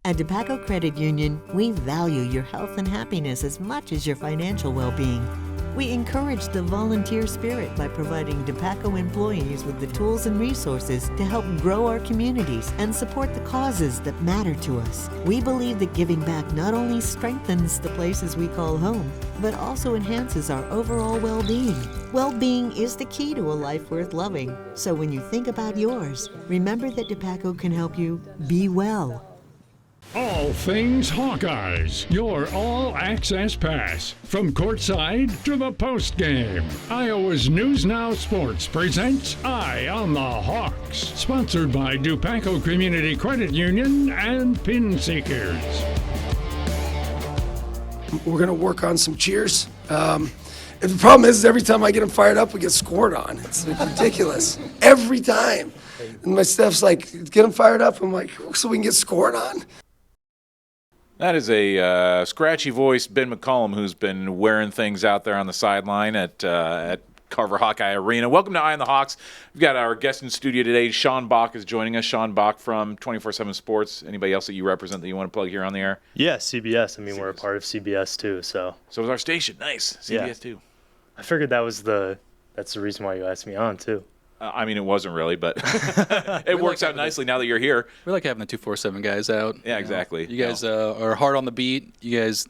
At DePaco Credit Union, we value your health and happiness as much as your financial well-being. We encourage the volunteer spirit by providing DePaco employees with the tools and resources to help grow our communities and support the causes that matter to us. We believe that giving back not only strengthens the places we call home, but also enhances our overall well-being. Well-being is the key to a life worth loving. So when you think about yours, remember that DePaco can help you be well. All things Hawkeyes, your all-access pass. From courtside to the postgame. Iowa's News Now Sports presents Eye on the Hawks. Sponsored by DePaco Community Credit Union and Pin Seekers. We're going to work on some cheers. And the problem is every time I get them fired up, we get scored on. It's ridiculous. Every time. And my staff's like, get them fired up. I'm like, so we can get scored on? That is a scratchy-voiced Ben McCollum who's been wearing things out there on the sideline at Carver Hawkeye Arena. Welcome to Eye on the Hawks. We've got our guest in studio today. Sean Bock is joining us. Sean Bock from 24/7 Sports. Anybody else that you represent that you want to plug here on the air? Yeah, CBS. I mean, we're a part of CBS too. So is our station. Nice. CBS too. I figured that's the reason why you asked me on too. I mean, it wasn't really, but it works out nicely now that you're here. We like having the 247 guys out. Yeah, exactly. You guys are hard on the beat. You guys,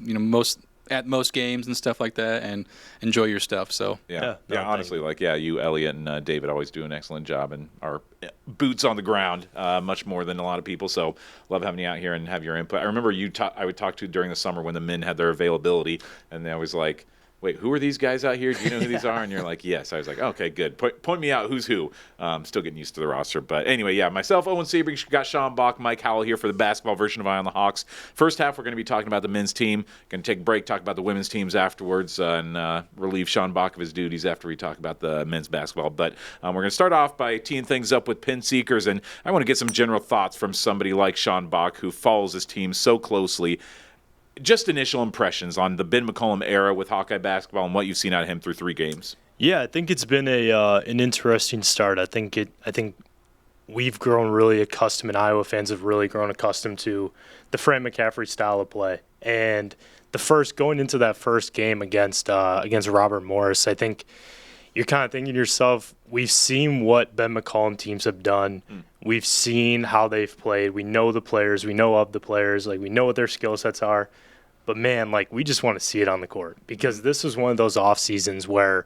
at most games and stuff like that, and enjoy your stuff. So yeah. Honestly, you, Elliot, and David always do an excellent job and are boots on the ground, much more than a lot of people. So love having you out here and have your input. I remember I would talk to during the summer when the men had their availability, and I was like, wait, who are these guys out here? Do you know who these are? And you're like, yes. I was like, okay, good. Point me out who's who. Still getting used to the roster. But anyway, myself, Owen Sebring, got Sean Bock, Mike Howell here for the basketball version of Eye on the Hawks. First half, we're going to be talking about the men's team. Going to take a break, talk about the women's teams afterwards, and relieve Sean Bock of his duties after we talk about the men's basketball. But we're going to start off by teeing things up with Pin Seekers, and I want to get some general thoughts from somebody like Sean Bock, who follows his team so closely. Just initial impressions on the Ben McCollum era with Hawkeye basketball and what you've seen out of him through 3 games. Yeah, I think it's been an interesting start. I think we've grown really accustomed, and Iowa fans have really grown accustomed to the Fran McCaffrey style of play. And going into that first game against Robert Morris, I think you're kind of thinking to yourself, we've seen what Ben McCollum teams have done. We've seen how they've played. We know the players. We know of the players. We know what their skill sets are. But, man, we just want to see it on the court because this was one of those off seasons where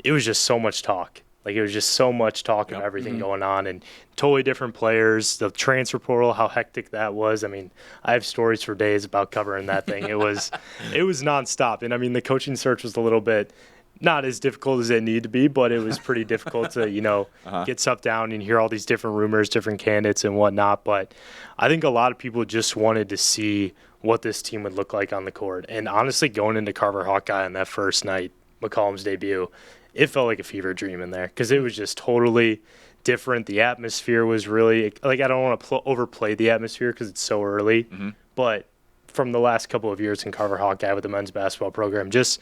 it was just so much talk. It was just so much talk of everything going on and totally different players. The transfer portal, how hectic that was. I mean, I have stories for days about covering that thing. It was nonstop. And, I mean, the coaching search was a little bit not as difficult as it needed to be, but it was pretty difficult to, get stuff down and hear all these different rumors, different candidates and whatnot. But I think a lot of people just wanted to see what this team would look like on the court. And honestly, going into Carver Hawkeye on that first night, McCollum's debut, it felt like a fever dream in there because it was just totally different. The atmosphere was really I don't want to overplay the atmosphere because it's so early, but from the last couple of years in Carver Hawkeye with the men's basketball program, just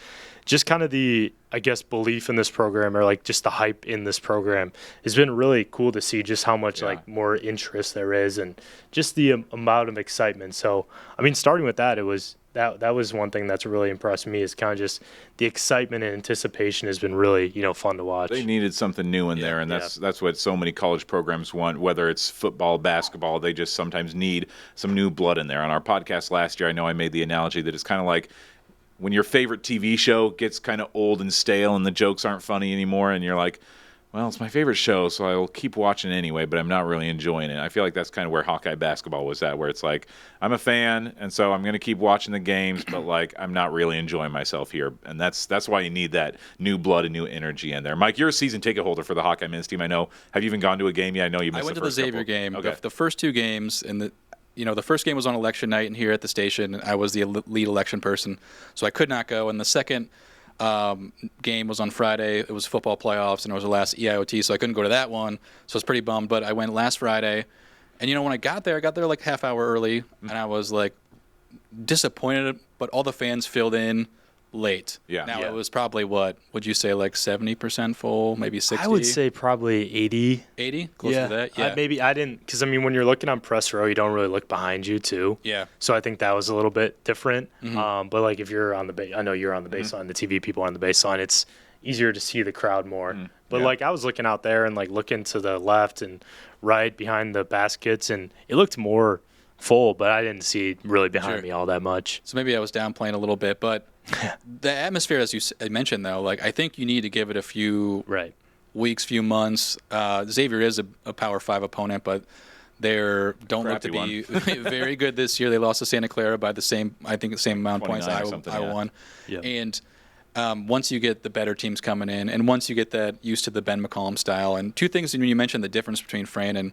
kind of the, belief in this program or just the hype in this program has been really cool to see just how much more interest there is and just the amount of excitement. So, I mean, starting with that, that was one thing that's really impressed me is kind of just the excitement and anticipation has been really, fun to watch. They needed something new in there, and that's what so many college programs want, whether it's football, basketball. They just sometimes need some new blood in there. On our podcast last year, I know I made the analogy that it's kind of like when your favorite TV show gets kind of old and stale and the jokes aren't funny anymore, and you're like, well, it's my favorite show, so I'll keep watching anyway, but I'm not really enjoying it. I feel like that's kind of where Hawkeye basketball was at, where it's like, I'm a fan, and so I'm going to keep watching the games, but, I'm not really enjoying myself here. And that's why you need that new blood and new energy in there. Mike, you're a season ticket holder for the Hawkeye men's team, I know. Have you even gone to a game yet? I know you missed the first I went to the Xavier couple. game. Okay. The first 2 games, and the first game was on election night, and here at the station, I was the lead election person, so I could not go. And the second game was on Friday. It was football playoffs, and it was the last EIOT, so I couldn't go to that one. So I was pretty bummed, but I went last Friday. And, when I got there half hour early, and I was, disappointed, but all the fans filled in late. Yeah. Now Yeah. it was probably what would you say, like 70% full, maybe 60? I would say probably 80. 80, close to that. Yeah. Maybe I didn't, because I mean, when you're looking on press row, you don't really look behind you too. Yeah. So I think that was a little bit different. But like if you're on the I know you're on the baseline, the TV people are on the baseline, it's easier to see the crowd more. But like I was looking out there and like looking to the left and right behind the baskets, and it looked more full, but I didn't see really behind me all that much. So maybe I was downplaying a little bit, but the atmosphere, as you mentioned, though, like I think you need to give it a few weeks, few months. Xavier is a Power 5 opponent, but they don't look to be very good this year. They lost to Santa Clara by the same amount of points I won. Yep. And once you get the better teams coming in, and once you get that used to the Ben McCollum style, and two things when you mentioned the difference between Fran and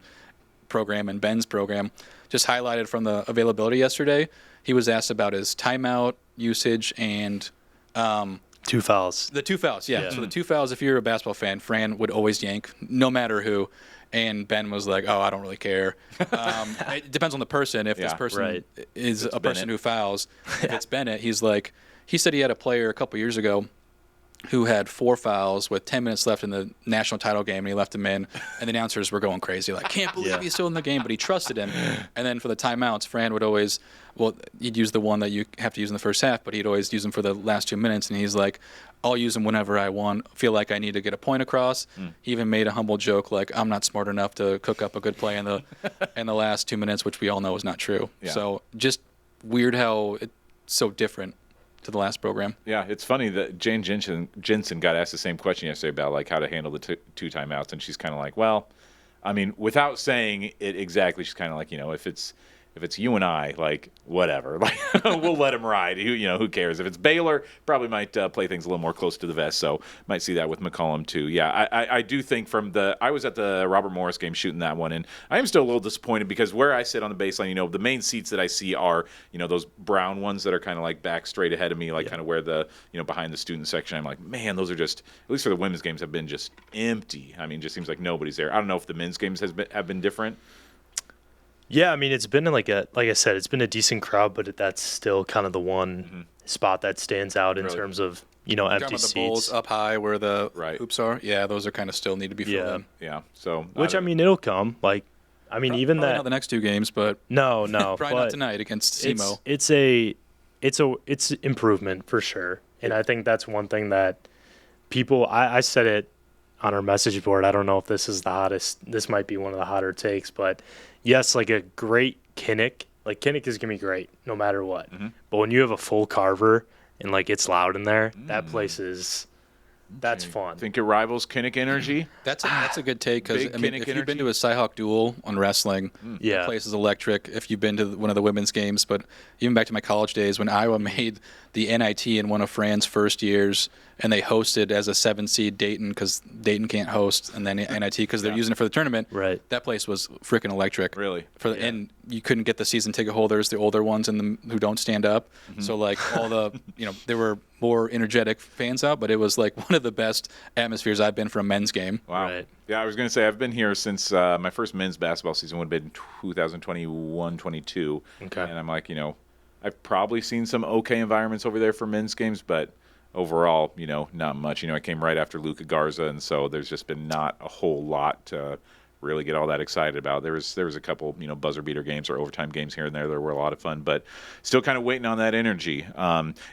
program and Ben's program, just highlighted from the availability yesterday. He was asked about his timeout usage and 2 fouls. The 2 fouls, yeah. So the 2 fouls, if you're a basketball fan, Fran would always yank, no matter who. And Ben was like, "Oh, I don't really care." It depends on the person. If this person is a person who fouls, if it's Bennett, he said he had a player a couple years ago who had 4 fouls with 10 minutes left in the national title game, and he left him in, and the announcers were going crazy, like, can't believe he's still in the game, but he trusted him. And then for the timeouts, Fran would always, he'd use the one that you have to use in the first half, but he'd always use them for the last 2 minutes, and he's like, I'll use them whenever I feel like I need to get a point across. He even made a humble joke like, I'm not smart enough to cook up a good play in the last 2 minutes, which we all know is not true. Yeah. So just weird how it's so different to the last program. Yeah, it's funny that Jane Jensen got asked the same question yesterday about like how to handle the 2 timeouts, and she's kind of like, well, I mean, without saying it exactly, she's kind of like, if it's UNI, like whatever, like we'll let him ride. Who cares? If it's Baylor, probably might play things a little more close to the vest. So might see that with McCollum too. Yeah, I do think I was at the Robert Morris game shooting that one, and I am still a little disappointed because where I sit on the baseline, the main seats that I see are those brown ones that are kind of like back straight ahead of me, like kind of where the behind the student section. I'm like, man, those are just, at least for the women's games, have been just empty. I mean, it just seems like nobody's there. I don't know if the men's games have been different. Yeah, I mean, it's been like I said, it's been a decent crowd, but that's still kind of the one spot that stands out in terms of, empty seats. The bowls up high where the hoops are. Yeah, those are kind of still need to be filled in. Yeah. So, which, I mean, it'll come. Like, I mean, even that. Not the next 2 games, but. No. Probably not tonight against SEMO. It's improvement for sure. And I think that's one thing that people, I said it on our message board. I don't know if this is the hottest. This might be one of the hotter takes, but yes, like a great Kinnick. Like Kinnick is gonna be great no matter what. But when you have a full Carver and like it's loud in there, that place is. That's fun. Think it rivals Kinnick energy? That's a good take because if you've been to a Cyhawk duel on wrestling, the place is electric. If you've been to one of the women's games, but even back to my college days when Iowa made the NIT in one of Fran's first years, and they hosted as a 7 seed Dayton because Dayton can't host, and then NIT because they're using it for the tournament. Right. That place was freaking electric. Really? And you couldn't get the season ticket holders, the older ones, and who don't stand up. So like all the there were more energetic fans out, but it was like one of the best atmospheres I've been for a men's game. Wow. Right. Yeah, I was going to say I've been here since my first men's basketball season would have been 2021-22. Okay. And I'm like, I've probably seen some okay environments over there for men's games, but overall, not much. I came right after Luka Garza, and so there's just been not a whole lot to really get all that excited about. There was a couple, buzzer beater games or overtime games here and there that were a lot of fun, but still kind of waiting on that energy.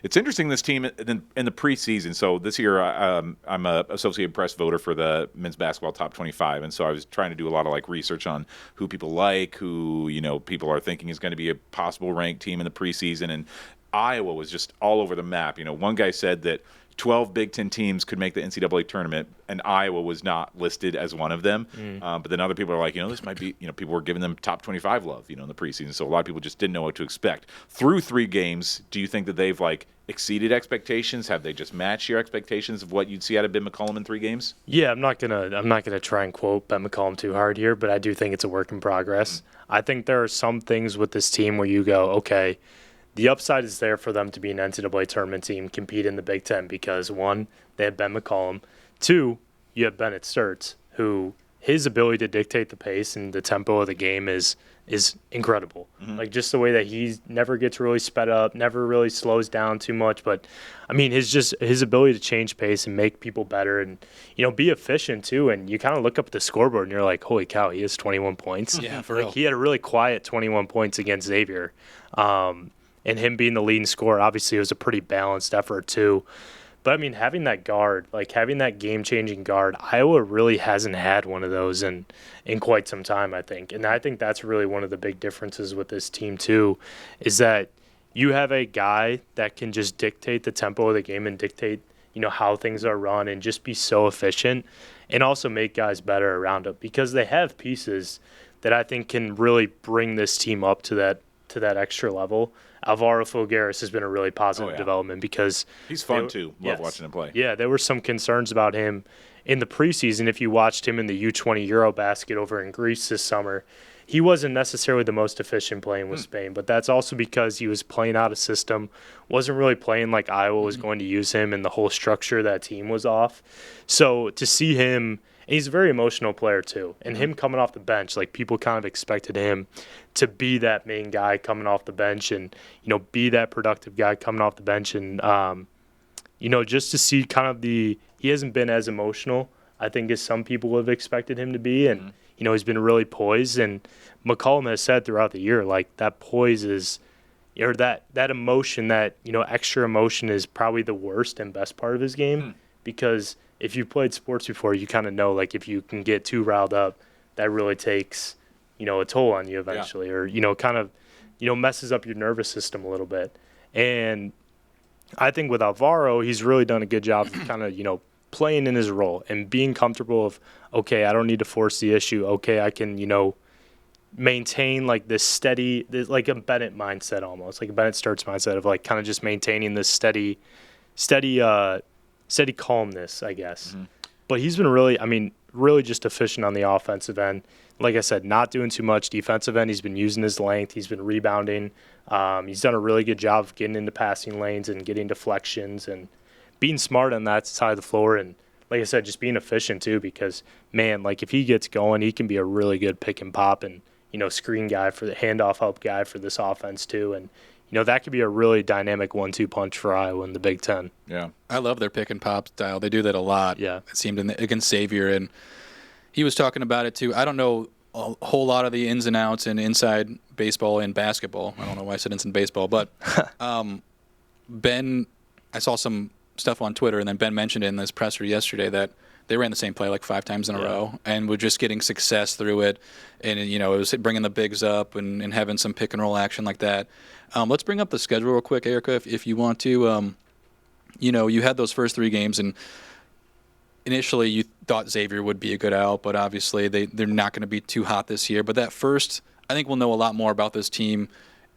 It's interesting, this team in the preseason. So this year, I'm a Associated Press voter for the men's basketball top 25, and so I was trying to do a lot of like research on who people like, who people are thinking is going to be a possible ranked team in the preseason, and Iowa was just all over the map. One guy said that 12 Big Ten teams could make the NCAA tournament, and Iowa was not listed as one of them. But then other people are like, this might be, people were giving them top 25 love, in the preseason. So a lot of people just didn't know what to expect. Through 3 games, do you think that they've exceeded expectations? Have they just matched your expectations of what you'd see out of Ben McCollum in 3 games? Yeah, I'm not gonna try and quote Ben McCollum too hard here, but I do think it's a work in progress. I think there are some things with this team where you go, okay, the upside is there for them to be an NCAA tournament team, compete in the Big Ten because 1, they have Ben McCollum. 2, you have Bennett Sturts, who his ability to dictate the pace and the tempo of the game is incredible. Like, just the way that he never gets really sped up, never really slows down too much. But, I mean, his ability to change pace and make people better and, be efficient too. And you kind of look up at the scoreboard and you're like, holy cow, he has 21 points. Yeah, for like, real. He had a really quiet 21 points against Xavier. And him being the leading scorer, obviously it was a pretty balanced effort too. But, I mean, having that guard, like having that game-changing guard, Iowa really hasn't had one of those in quite some time, I think. And I think that's really one of the big differences with this team, too, is that you have a guy that can just dictate the tempo of the game and dictate, how things are run and just be so efficient and also make guys better around him because they have pieces that I think can really bring this team up to that extra level. Alvaro Filgares has been a really positive development because he's fun too. Love watching him play. Yeah, there were some concerns about him in the preseason. If you watched him in the U20 Eurobasket over in Greece this summer, he wasn't necessarily the most efficient playing with Spain, but that's also because he was playing out of system, wasn't really playing like Iowa was going to use him, and the whole structure of that team was off. So to see him, and he's a very emotional player too, and him coming off the bench, like people kind of expected him to be that main guy coming off the bench and, be that productive guy coming off the bench. And, just to see kind of he hasn't been as emotional, I think, as some people have expected him to be. And, he's been really poised. And McCollum has said throughout the year, like, that poise is, or that emotion, that, extra emotion is probably the worst and best part of his game because if you've played sports before, you kind of know, like, if you can get too riled up, that really takes, a toll on you eventually or, kind of, messes up your nervous system a little bit. And I think with Alvaro, he's really done a good job of kind of, playing in his role and being comfortable of, okay, I don't need to force the issue. Okay, I can, maintain like this steady, like a Bennett mindset almost, like a Bennett Sturts mindset of like kind of just maintaining this steady calmness, I guess. But he's been really just efficient on the offensive end. Like I said, not doing too much defensive end. He's been using his length. He's been rebounding. He's done a really good job of getting into passing lanes and getting deflections and being smart on that side of the floor. And like I said, just being efficient too because, man, like if he gets going, he can be a really good pick and pop and, screen guy for the handoff help guy for this offense too. And, that could be a really dynamic 1-2 punch for Iowa in the Big Ten. Yeah. I love their pick and pop style. They do that a lot. Yeah. It seemed against Xavier, and he was talking about it too. I don't know a whole lot of the ins and outs and inside baseball and basketball. I don't know why I said inside baseball, but Ben, I saw some stuff on Twitter, and then Ben mentioned it in this presser yesterday that they ran the same play like 5 times in a row and were just getting success through it. And, it was bringing the bigs up and having some pick and roll action like that. Let's bring up the schedule real quick, Erica, if you want to. You had those first 3 games, and initially you thought Xavier would be a good out, but obviously they're not going to be too hot this year. But that first, I think we'll know a lot more about this team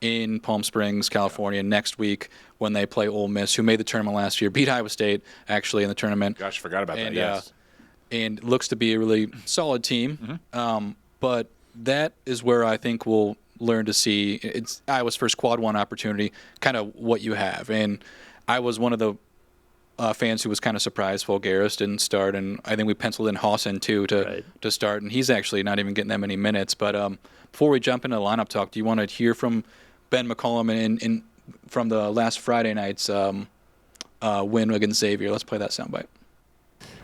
in Palm Springs, California next week when they play Ole Miss, who made the tournament last year, beat Iowa State actually in the tournament. Gosh, forgot about that, yes. And looks to be a really solid team. But that is where I think we'll learn to see, it's Iowa's first Quad 1 opportunity, kind of what you have. And I was one of the fans who was kind of surprised Filgares didn't start, and I think we penciled in Hawson too to start, and he's actually not even getting that many minutes. But before we jump into the lineup talk, do you want to hear from Ben McCollum and from the last Friday night's win against Xavier? Let's play that soundbite.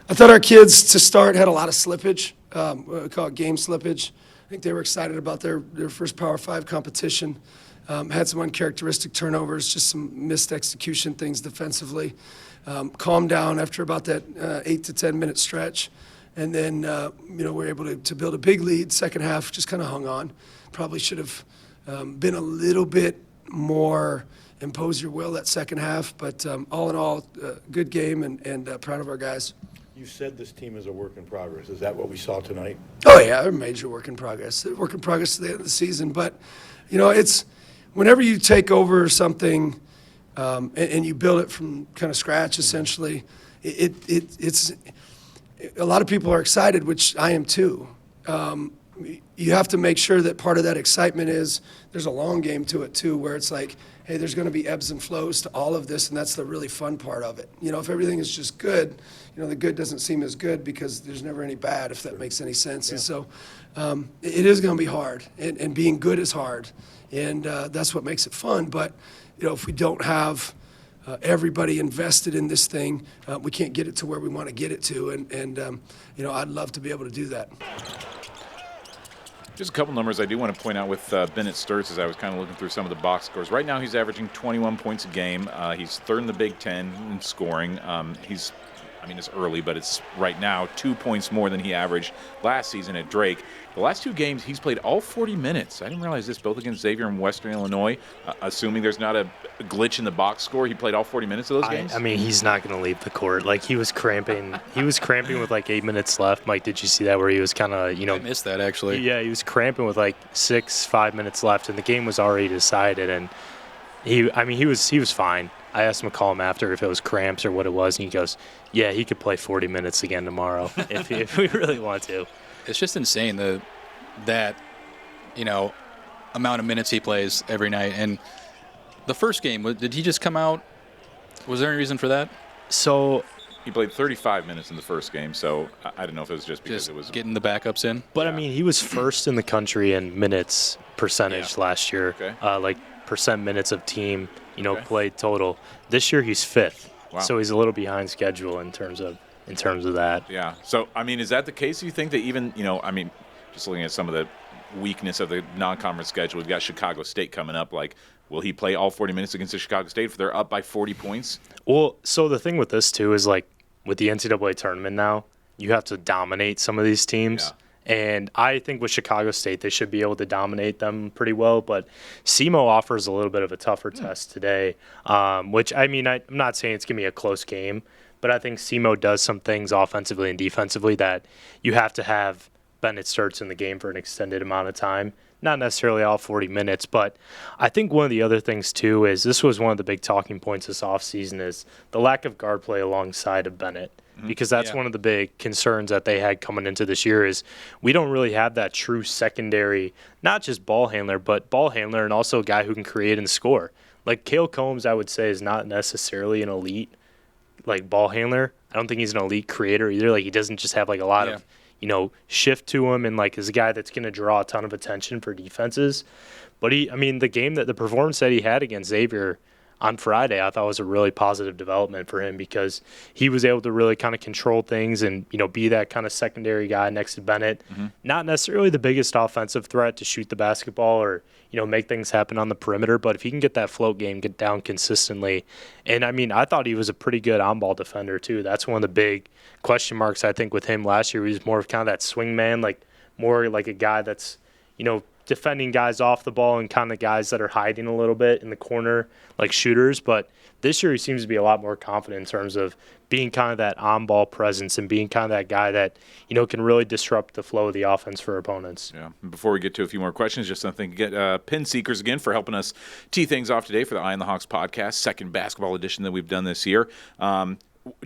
I thought our kids to start had a lot of slippage, we call it game slippage. I think they were excited about their first Power 5 competition. Had some uncharacteristic turnovers, just some missed execution things defensively. Calmed down after about that 8 to 10 minute stretch. And then, we're able to build a big lead. Second half, just kind of hung on. Probably should have been a little bit more impose your will that second half. But all in all, good game and proud of our guys. You said this team is a work in progress. Is that what we saw tonight? Oh, yeah, a major work in progress. A work in progress to the end of the season. But, it's whenever you take over something and you build it from kind of scratch, essentially, it's a lot of people are excited, which I am too. you have to make sure that part of that excitement is there's a long game to it too, where it's like, hey, there's going to be ebbs and flows to all of this, and that's the really fun part of it. If everything is just good, the good doesn't seem as good because there's never any bad, if that makes any sense. Yeah. And so it is going to be hard, and being good is hard, and that's what makes it fun. But, if we don't have everybody invested in this thing, we can't get it to where we want to get it to, and I'd love to be able to do that. Just a couple numbers I do want to point out with Bennett Sturtz as I was kind of looking through some of the box scores. Right now he's averaging 21 points a game. He's third in the Big Ten in scoring. It's early, but it's right now 2 points more than he averaged last season at Drake. The last 2 games, he's played all 40 minutes. I didn't realize this, both against Xavier and Western Illinois. Assuming there's not a glitch in the box score, he played all 40 minutes of those games? He's not going to leave the court. Like, he was cramping. He was cramping with, 8 minutes left. Mike, did you see that where he was kind of, I missed that, actually. Yeah, he was cramping with, 5 minutes left, and the game was already decided. And he was fine. I asked McCollum after if it was cramps or what it was, and he goes, yeah, he could play 40 minutes again tomorrow if we really want to. It's just insane that amount of minutes he plays every night. And the first game, did he just come out? Was there any reason for that? So he played 35 minutes in the first game, so I don't know if it was just because it was getting the backups in. But he was first in the country in minutes percentage last year. Okay. Percent minutes of team, played total. This year he's 5th. Wow. So he's a little behind schedule in terms of that. Yeah. So is that the case? You think that even just looking at some of the weakness of the non-conference schedule, we've got Chicago State coming up. Will he play all 40 minutes against the Chicago State if they're up by 40 points? Well, so the thing with this too is with the NCAA tournament now, you have to dominate some of these teams. Yeah. And I think with Chicago State, they should be able to dominate them pretty well. But SEMO offers a little bit of a tougher test today, which, I'm not saying it's going to be a close game, but I think SEMO does some things offensively and defensively that you have to have Bennett Sturtz in the game for an extended amount of time. Not necessarily all 40 minutes, but I think one of the other things, too, is this was one of the big talking points this offseason is the lack of guard play alongside of Bennett. Because that's one of the big concerns that they had coming into this year is we don't really have that true secondary, not just ball handler, but ball handler and also a guy who can create and score. Cale Combs, I would say, is not necessarily an elite ball handler. I don't think he's an elite creator either. He doesn't just have a lot of shift to him and is a guy that's going to draw a ton of attention for defenses. But the performance that he had against Xavier on Friday, I thought was a really positive development for him because he was able to really kind of control things and, be that kind of secondary guy next to Bennett. Mm-hmm. Not necessarily the biggest offensive threat to shoot the basketball or, make things happen on the perimeter, but if he can get that float game, get down consistently. And, I thought he was a pretty good on-ball defender, too. That's one of the big question marks, I think, with him last year. He was more of kind of that swing man, more like a guy that's, defending guys off the ball and kind of guys that are hiding a little bit in the corner, like shooters. But this year he seems to be a lot more confident in terms of being kind of that on-ball presence and being kind of that guy that, can really disrupt the flow of the offense for opponents. Yeah. Before we get to a few more questions, just something to get Pin Seekers again for helping us tee things off today for the Eye on the Hawks podcast, second basketball edition that we've done this year.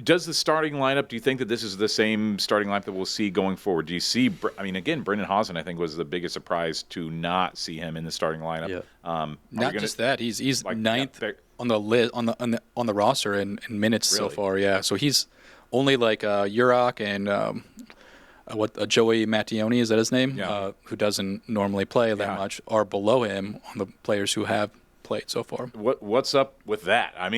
Does the starting lineup, do you think that this is the same starting lineup that we'll see going forward? Do you see, again, Brendan Hausen, I think, was the biggest surprise to not see him in the starting lineup. Yeah. Not just that, he's ninth on the list on the roster in minutes so far. Yeah, so he's only Urok and Joey Mattioni, is that his name? Yeah. Who doesn't normally play that much, are below him on the players who have played so far. What's up with that? I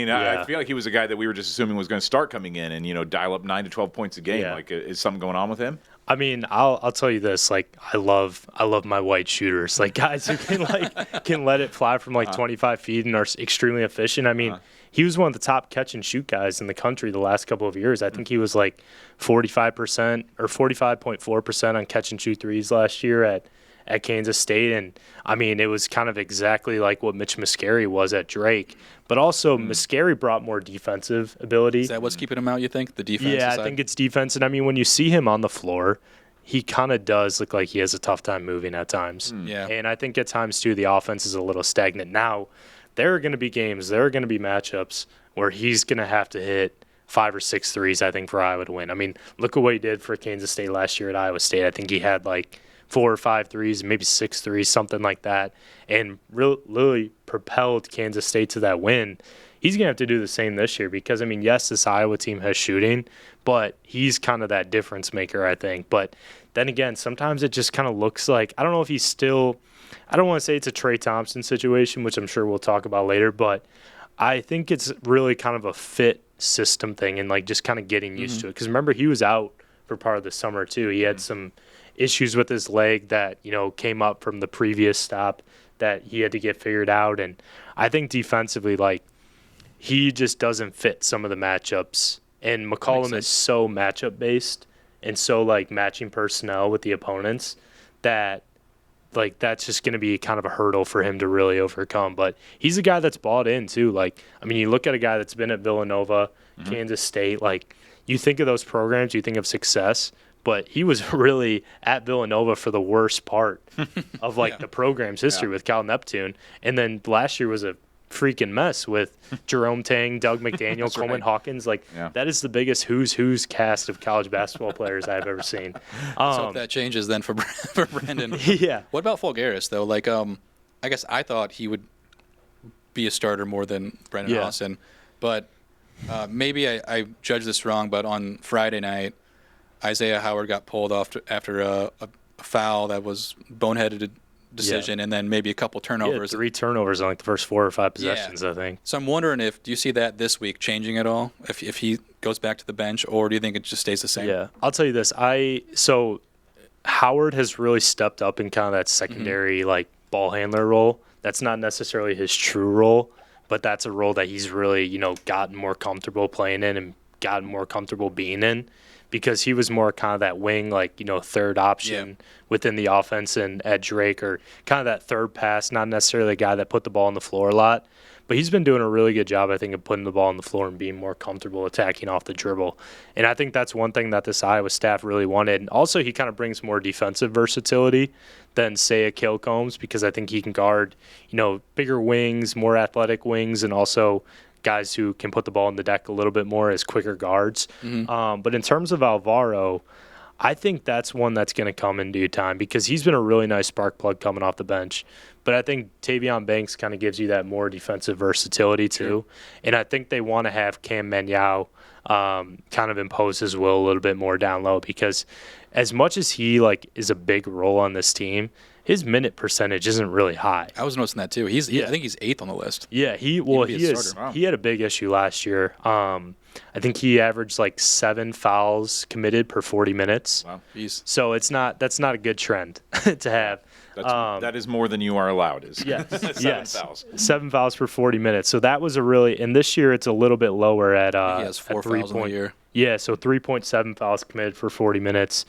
feel like he was a guy that we were just assuming was going to start coming in and dial up 9 to 12 points a game. Yeah. Is something going on with him? I'll tell you this. I love my white shooters. Guys who can let it fly from 25 feet and are extremely efficient. He was one of the top catch and shoot guys in the country the last couple of years. I think he was 45% or 45.4% on catch and shoot threes last year at Kansas State. And, it was kind of exactly like what Mitch Muscari was at Drake. But also, Muscari brought more defensive ability. Is that what's keeping him out, you think, the defense? Yeah, side? I think it's defense. And, when you see him on the floor, he kind of does look like he has a tough time moving at times. Yeah. And I think at times, too, the offense is a little stagnant. Now, there are going to be games, there are going to be matchups where he's going to have to hit 5 or 6 threes, I think, for Iowa to win. Look at what he did for Kansas State last year at Iowa State. I think he had 4 or 5 threes, maybe 6 threes, something like that, and really propelled Kansas State to that win. He's going to have to do the same this year because, I mean, yes, this Iowa team has shooting, but he's kind of that difference maker, I think. But then again, sometimes it just kind of looks like, I don't know if he's still, I don't want to say it's a Trey Thompson situation, which I'm sure we'll talk about later, but I think it's really kind of a fit system thing and, like, just kind of getting used to it. Because remember, he was out for part of the summer, too. He had some issues with his leg that, came up from the previous stop that he had to get figured out. And I think defensively, like, he just doesn't fit some of the matchups. And McCollum is so matchup-based and so, like, matching personnel with the opponents that, like, that's just going to be kind of a hurdle for him to really overcome. But he's a guy that's bought in, too. Like, I mean, you look at a guy that's been at Villanova, Kansas State. Like, you think of those programs, you think of success. But he was really at Villanova for the worst part of, like, the program's history with Cal Neptune. And then last year was a freaking mess with Jerome Tang, Doug McDaniel, Coleman Hawkins. Like, that is the biggest who's cast of college basketball players I've ever seen. Let's hope that changes then for Brandon. Yeah. What about Fulgaris, though? Like, I guess I thought he would be a starter more than Brendan Austin. But maybe I judged this wrong, but on Friday night, Isaiah Howard got pulled off after a foul that was boneheaded decision, and then maybe a couple turnovers. 3 turnovers on, like, the first 4 or 5 possessions, I think. So I'm wondering do you see that this week changing at all? If he goes back to the bench, or do you think it just stays the same? Yeah, I'll tell you this. So Howard has really stepped up in kind of that secondary, like, ball handler role. That's not necessarily his true role, but that's a role that he's really, gotten more comfortable playing in and gotten more comfortable being in. Because he was more kind of that wing, like, third option within the offense and at Drake, or kind of that third pass, not necessarily a guy that put the ball on the floor a lot. But he's been doing a really good job, I think, of putting the ball on the floor and being more comfortable attacking off the dribble. And I think that's one thing that this Iowa staff really wanted. And also, he kind of brings more defensive versatility than, say, a Cale Combs, because I think he can guard, bigger wings, more athletic wings, and also guys who can put the ball in the deck a little bit more as quicker guards. But in terms of Alvaro, I think that's one that's going to come in due time because he's been a really nice spark plug coming off the bench. But I think Tavion Banks kind of gives you that more defensive versatility too. And I think they want to have Cam Manyao kind of impose his will a little bit more down low because as much as he, like, is a big role on this team, his minute percentage isn't really high. I was noticing that too. I think he's 8th on the list. Yeah, he had a big issue last year. I think he averaged like 7 fouls committed per 40 minutes. Wow, so that's not a good trend to have. That is more than you are allowed. Yes, 7 fouls. 7 fouls per 40 minutes. So that was a really, and this year it's a little bit lower at he has 4 fouls in the year. Yeah, so 3.7 fouls committed for 40 minutes.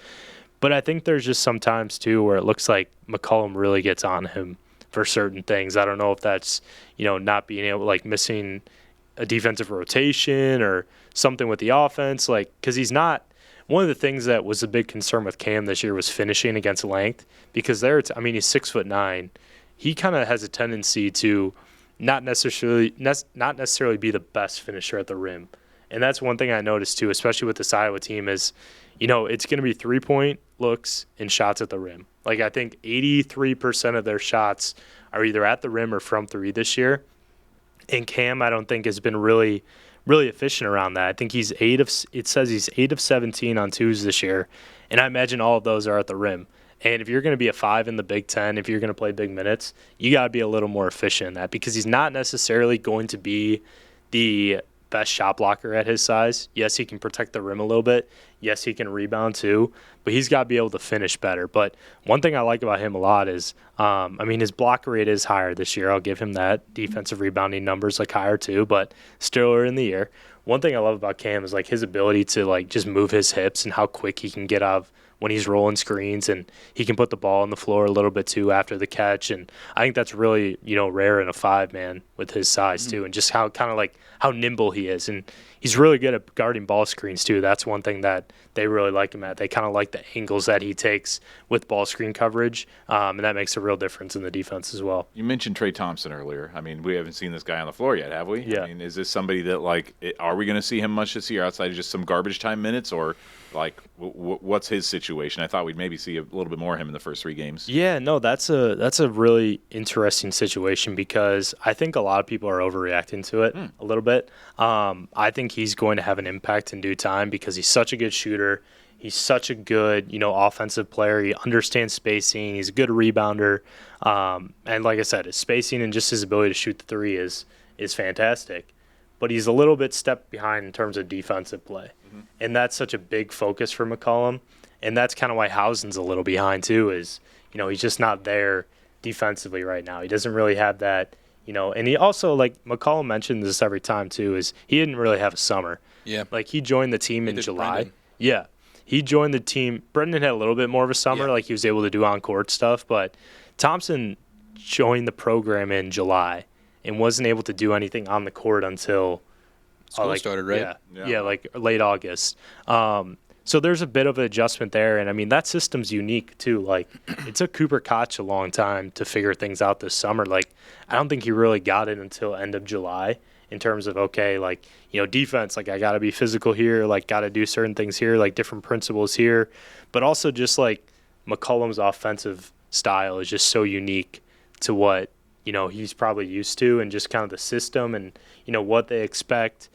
But I think there's just some times, too, where it looks like McCollum really gets on him for certain things. I don't know if that's, not being able, like, missing a defensive rotation or something with the offense. Like, because he's not – one of the things that was a big concern with Cam this year was finishing against length because he's 6'9". He kind of has a tendency to not necessarily be the best finisher at the rim. And that's one thing I noticed, too, especially with this Iowa team is – it's going to be 3-point looks and shots at the rim. Like, I think 83% of their shots are either at the rim or from 3 this year. And Cam, I don't think, has been really, really efficient around that. I think he's 8 of 17 on 2s this year. And I imagine all of those are at the rim. And if you're going to be a 5 in the Big Ten, if you're going to play big minutes, you got to be a little more efficient in that because he's not necessarily going to be the best shot blocker at his size. Yes, he can protect the rim a little bit. Yes, he can rebound too, but he's got to be able to finish better. But one thing I like about him a lot is, his block rate is higher this year. I'll give him that. Defensive rebounding numbers look higher too, but still are in the year. One thing I love about Cam is like his ability to like just move his hips and how quick he can get out of when he's rolling screens, and he can put the ball on the floor a little bit too after the catch. And I think that's really, rare in a 5-man with his size too, and just how kind of like how nimble he is. And he's really good at guarding ball screens too. That's one thing that they really like him at. They kind of like the angles that he takes with ball screen coverage, and that makes a real difference in the defense as well. You mentioned Trey Thompson earlier. I mean, we haven't seen this guy on the floor yet, have we? Yeah. I mean, is this somebody that, are we going to see him much this year outside of just some garbage time minutes, or, what's his situation? situation. I thought we'd maybe see a little bit more of him in the first 3 games. Yeah, no, that's a really interesting situation because I think a lot of people are overreacting to it a little bit. I think he's going to have an impact in due time because he's such a good shooter. He's such a good, offensive player. He understands spacing. He's a good rebounder. And like I said, his spacing and just his ability to shoot the three is fantastic. But he's a little bit stepped behind in terms of defensive play. Mm-hmm. And that's such a big focus for McCollum. And that's kind of why Housen's a little behind too is, he's just not there defensively right now. He doesn't really have that, and he also, like McCollum mentioned this every time too, is he didn't really have a summer. Yeah. Like he joined the team in July. Brendan. Yeah. He joined the team. Brendan had a little bit more of a summer, like he was able to do on-court stuff, but Thompson joined the program in July and wasn't able to do anything on the court until school started, right? Yeah, like late August. So there's a bit of an adjustment there, and I mean that system's unique too. Like it took Cooper Koch a long time to figure things out this summer. Like I don't think he really got it until end of July in terms of defense. Like I got to be physical here. Like got to do certain things here. Like different principles here, but also just like McCollum's offensive style is just so unique to what he's probably used to, and just kind of the system and what they expect.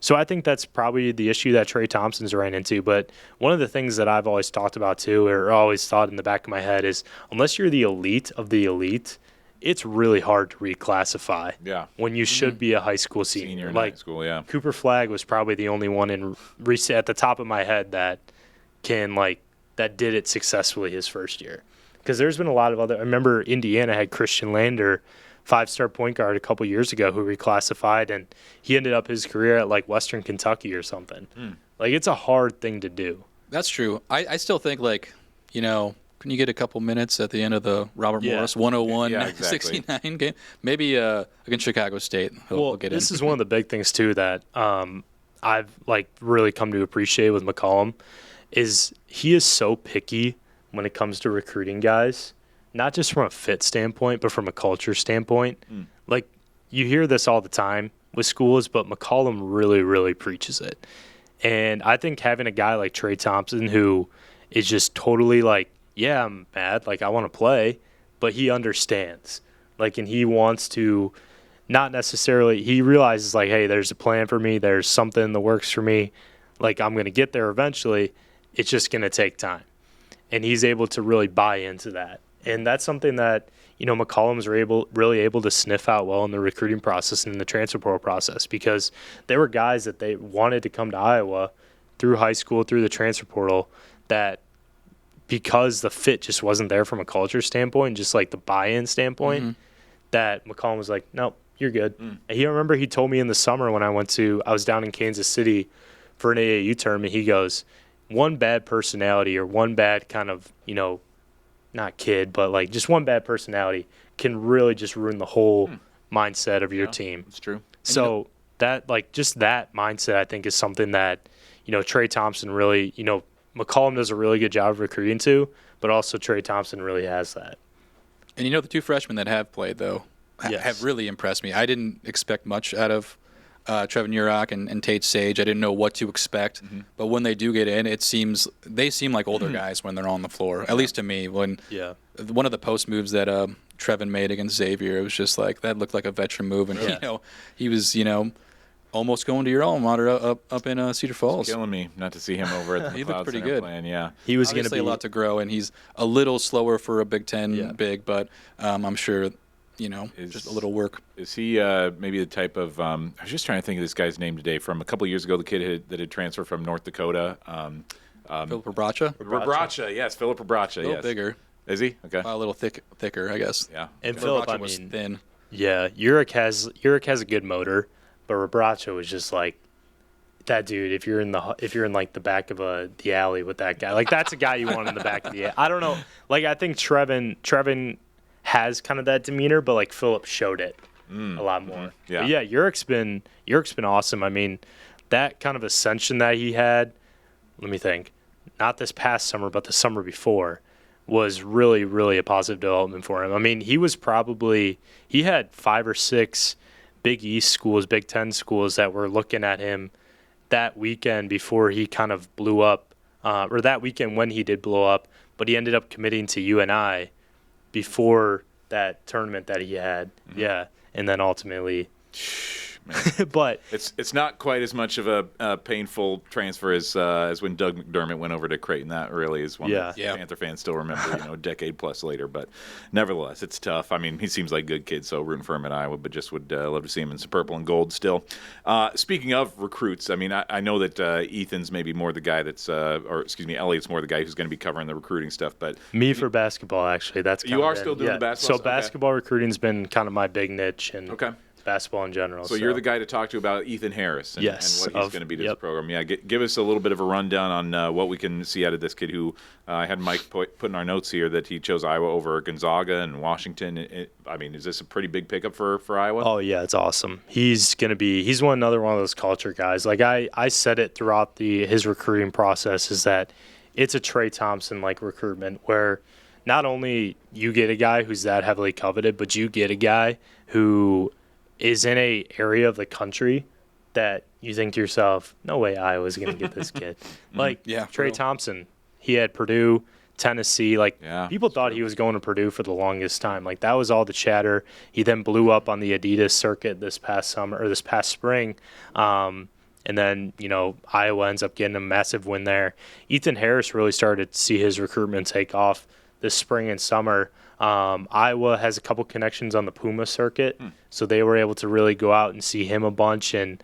So I think that's probably the issue that Trey Thompson's ran into. But one of the things that I've always talked about too, or always thought in the back of my head, is unless you're the elite of the elite, it's really hard to reclassify. Yeah. When you should be a high school senior. In like high school, yeah. Cooper Flagg was probably the only one at the top of my head that did it successfully his first year. Because there's been a lot of other. I remember Indiana had Christian Lander, 5-star point guard, a couple years ago who reclassified, and he ended up his career at like Western Kentucky or something. Like it's a hard thing to do. That's true. I still think can you get a couple minutes at the end of the Robert Morris 101 69 game? Maybe against Chicago State. He'll get this in. is one of the big things too that I've really come to appreciate with McCollum is he is so picky when it comes to recruiting guys, not just from a fit standpoint, but from a culture standpoint. Like you hear this all the time with schools, but McCollum really, really preaches it. And I think having a guy like Trey Thompson who is just totally like, yeah, I'm mad, like I want to play, but he understands. Like, and he wants to not necessarily, he realizes like, hey, there's a plan for me. There's something in the works for me. Like I'm going to get there eventually. It's just going to take time. And he's able to really buy into that. And that's something that, McCollum's really able to sniff out well in the recruiting process and in the transfer portal process, because there were guys that they wanted to come to Iowa through high school, through the transfer portal, that because the fit just wasn't there from a culture standpoint, just like the buy-in standpoint, that McCollum was like, nope, you're good. And I remember he told me in the summer when I was down in Kansas City for an AAU tournament, he goes, one bad personality or one bad kind of, not kid, but like just one bad personality can really just ruin the whole mindset of your team. It's true. So that just that mindset, I think, is something that, Trey Thompson really, McCollum does a really good job of recruiting to, but also Trey Thompson really has that. And the two freshmen that have played, though, have really impressed me. I didn't expect much out of Trevin Urach and Tate Sage. I didn't know what to expect, but when they do get in, they seem like older guys when they're on the floor. At least to me, when one of the post moves that Trevin made against Xavier, it was just like that looked like a veteran move, and he was almost going to your alma mater up in Cedar Falls. It's killing me not to see him over at the He McLeod looked pretty Center good. playing. Yeah, He was going to Obviously be a lot to grow, and he's a little slower for a Big Ten big, but I'm sure. Just a little work. Is he maybe the type of? I was just trying to think of this guy's name today. From a couple years ago, the kid that had transferred from North Dakota. Philip Rebracha? Rebracha, yes, Philip Rebracha. A little bigger. Is he? Okay. A little thicker, I guess. Yeah. And Philip, Philip, was thin. Yeah, Urach has a good motor, but Rebracha was just like that dude. If you're in like the back of the alley with that guy, like that's a guy you want in the back of the alley. I don't know. Like I think Trevin has kind of that demeanor, but like Philip showed it a lot more. Yeah. But yeah, Urach's been awesome. I mean, that kind of ascension that he had, let me think, not this past summer, but the summer before, was really, really a positive development for him. I mean, he had 5 or 6 Big East schools, Big Ten schools that were looking at him that weekend before he kind of blew up or that weekend when he did blow up, but he ended up committing to UNI before that tournament that he had. Mm-hmm. Yeah, and then ultimately. But it's not quite as much of a painful transfer as when Doug McDermott went over to Creighton. That really is one that Panther fans still remember, a decade plus later. But nevertheless, it's tough. I mean, he seems like a good kid, so rooting for him at Iowa, but just would love to see him in some purple and gold still. Speaking of recruits, I mean, I know that Ethan's maybe more the guy that's, Elliot's more the guy who's going to be covering the recruiting stuff. But me for basketball, actually, that's you are still doing the basketball. So basketball recruiting's been kind of my big niche, and basketball in general. So you're the guy to talk to about Ethan Harris and, and what he's going to be to this program. Yeah, give us a little bit of a rundown on what we can see out of this kid who I had Mike put in our notes here that he chose Iowa over Gonzaga and Washington. I mean, is this a pretty big pickup for Iowa? Oh, yeah, it's awesome. He's another one of those culture guys. Like I said it throughout his recruiting process is that it's a Trey Thompson-like recruitment where not only you get a guy who's that heavily coveted, but you get a guy who is in a area of the country that you think to yourself, no way Iowa's going to get this kid. Trey Thompson, he had Purdue, Tennessee. People thought he was going to Purdue for the longest time. Like, that was all the chatter. He then blew up on the Adidas circuit this past spring. And then, Iowa ends up getting a massive win there. Ethan Harris really started to see his recruitment take off this spring and summer. Iowa has a couple connections on the Puma circuit, so they were able to really go out and see him a bunch, and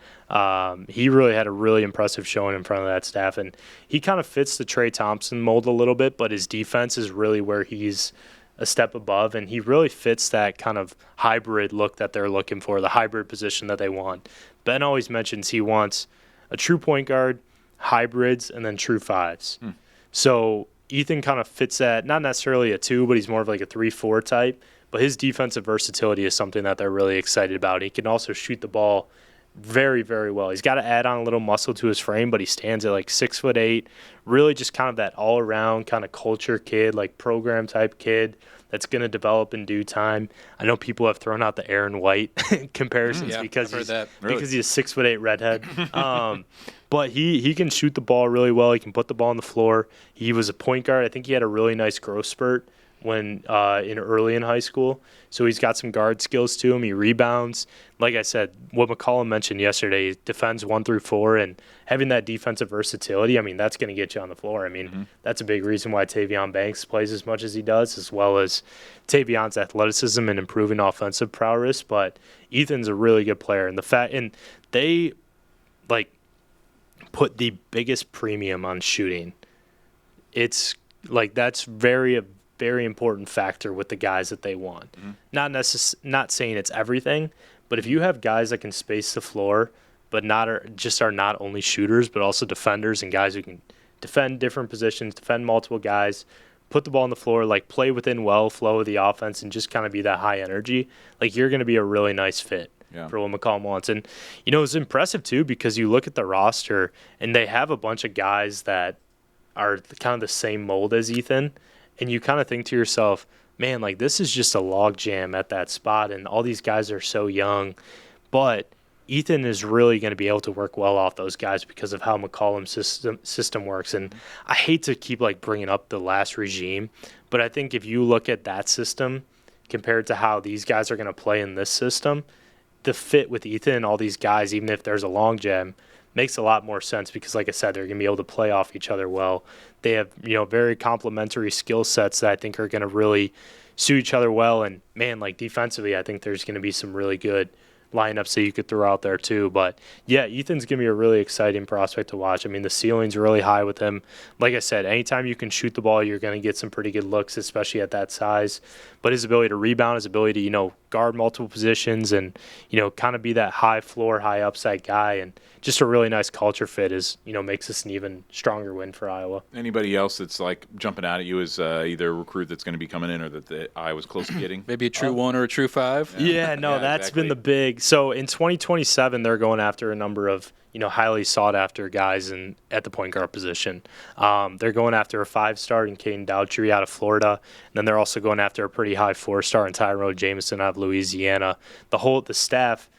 he really had a really impressive showing in front of that staff. And he kind of fits the Trey Thompson mold a little bit, but his defense is really where he's a step above, and he really fits that kind of hybrid look that they're looking for, the hybrid position that they want. Ben always mentions he wants a true point guard, hybrids, and then true fives. So Ethan kind of fits that, not necessarily a 2, but he's more of like a 3-4 type. But his defensive versatility is something that they're really excited about. He can also shoot the ball very, very well. He's got to add on a little muscle to his frame, but he stands at like 6'8", really just kind of that all-around kind of culture kid, like program-type kid that's going to develop in due time. I know people have thrown out the Aaron White comparisons because he's a 6'8" redhead. But he can shoot the ball really well. He can put the ball on the floor. He was a point guard. I think he had a really nice growth spurt when early in high school. So he's got some guard skills to him. He rebounds. Like I said, what McCollum mentioned yesterday, he defends 1 through 4, and having that defensive versatility, I mean, that's going to get you on the floor. I mean, that's a big reason why Tavion Banks plays as much as he does, as well as Tavion's athleticism and improving offensive prowess. But Ethan's a really good player, and they put the biggest premium on shooting. It's like that's a very important factor with the guys that they want. Not saying it's everything, but if you have guys that can space the floor, but are not only shooters, but also defenders and guys who can defend different positions, defend multiple guys, put the ball on the floor, like play within flow of the offense, and just kind of be that high energy, like you're going to be a really nice fit. For what McCollum wants. And, it's impressive, too, because you look at the roster, and they have a bunch of guys that are kind of the same mold as Ethan, and you kind of think to yourself, man, like this is just a log jam at that spot, and all these guys are so young. But Ethan is really going to be able to work well off those guys because of how McCollum's system works. And I hate to keep, bringing up the last regime, but I think if you look at that system compared to how these guys are going to play in this system, the fit with Ethan and all these guys, even if there's a long jam, makes a lot more sense because, like I said, they're going to be able to play off each other well. They have, very complementary skill sets that I think are going to really suit each other well. And, man, defensively, I think there's going to be some really good lineups that you could throw out there too. But, yeah, Ethan's going to be a really exciting prospect to watch. I mean, the ceiling's really high with him. Like I said, anytime you can shoot the ball, you're going to get some pretty good looks, especially at that size. But his ability to rebound, his ability to, guard multiple positions and, kind of be that high floor, high upside guy, and just a really nice culture fit makes this an even stronger win for Iowa. Anybody else that's jumping out at you as either a recruit that's going to be coming in or that Iowa's close to getting? Maybe a true 1 or a true 5? That's been the big. So in 2027, they're going after a number of, highly sought after guys at the point guard position. They're going after a 5-star in Caden Dowdtree out of Florida. And then they're also going after a pretty high 4-star in Tyrone Jameson out of Louisiana. The staff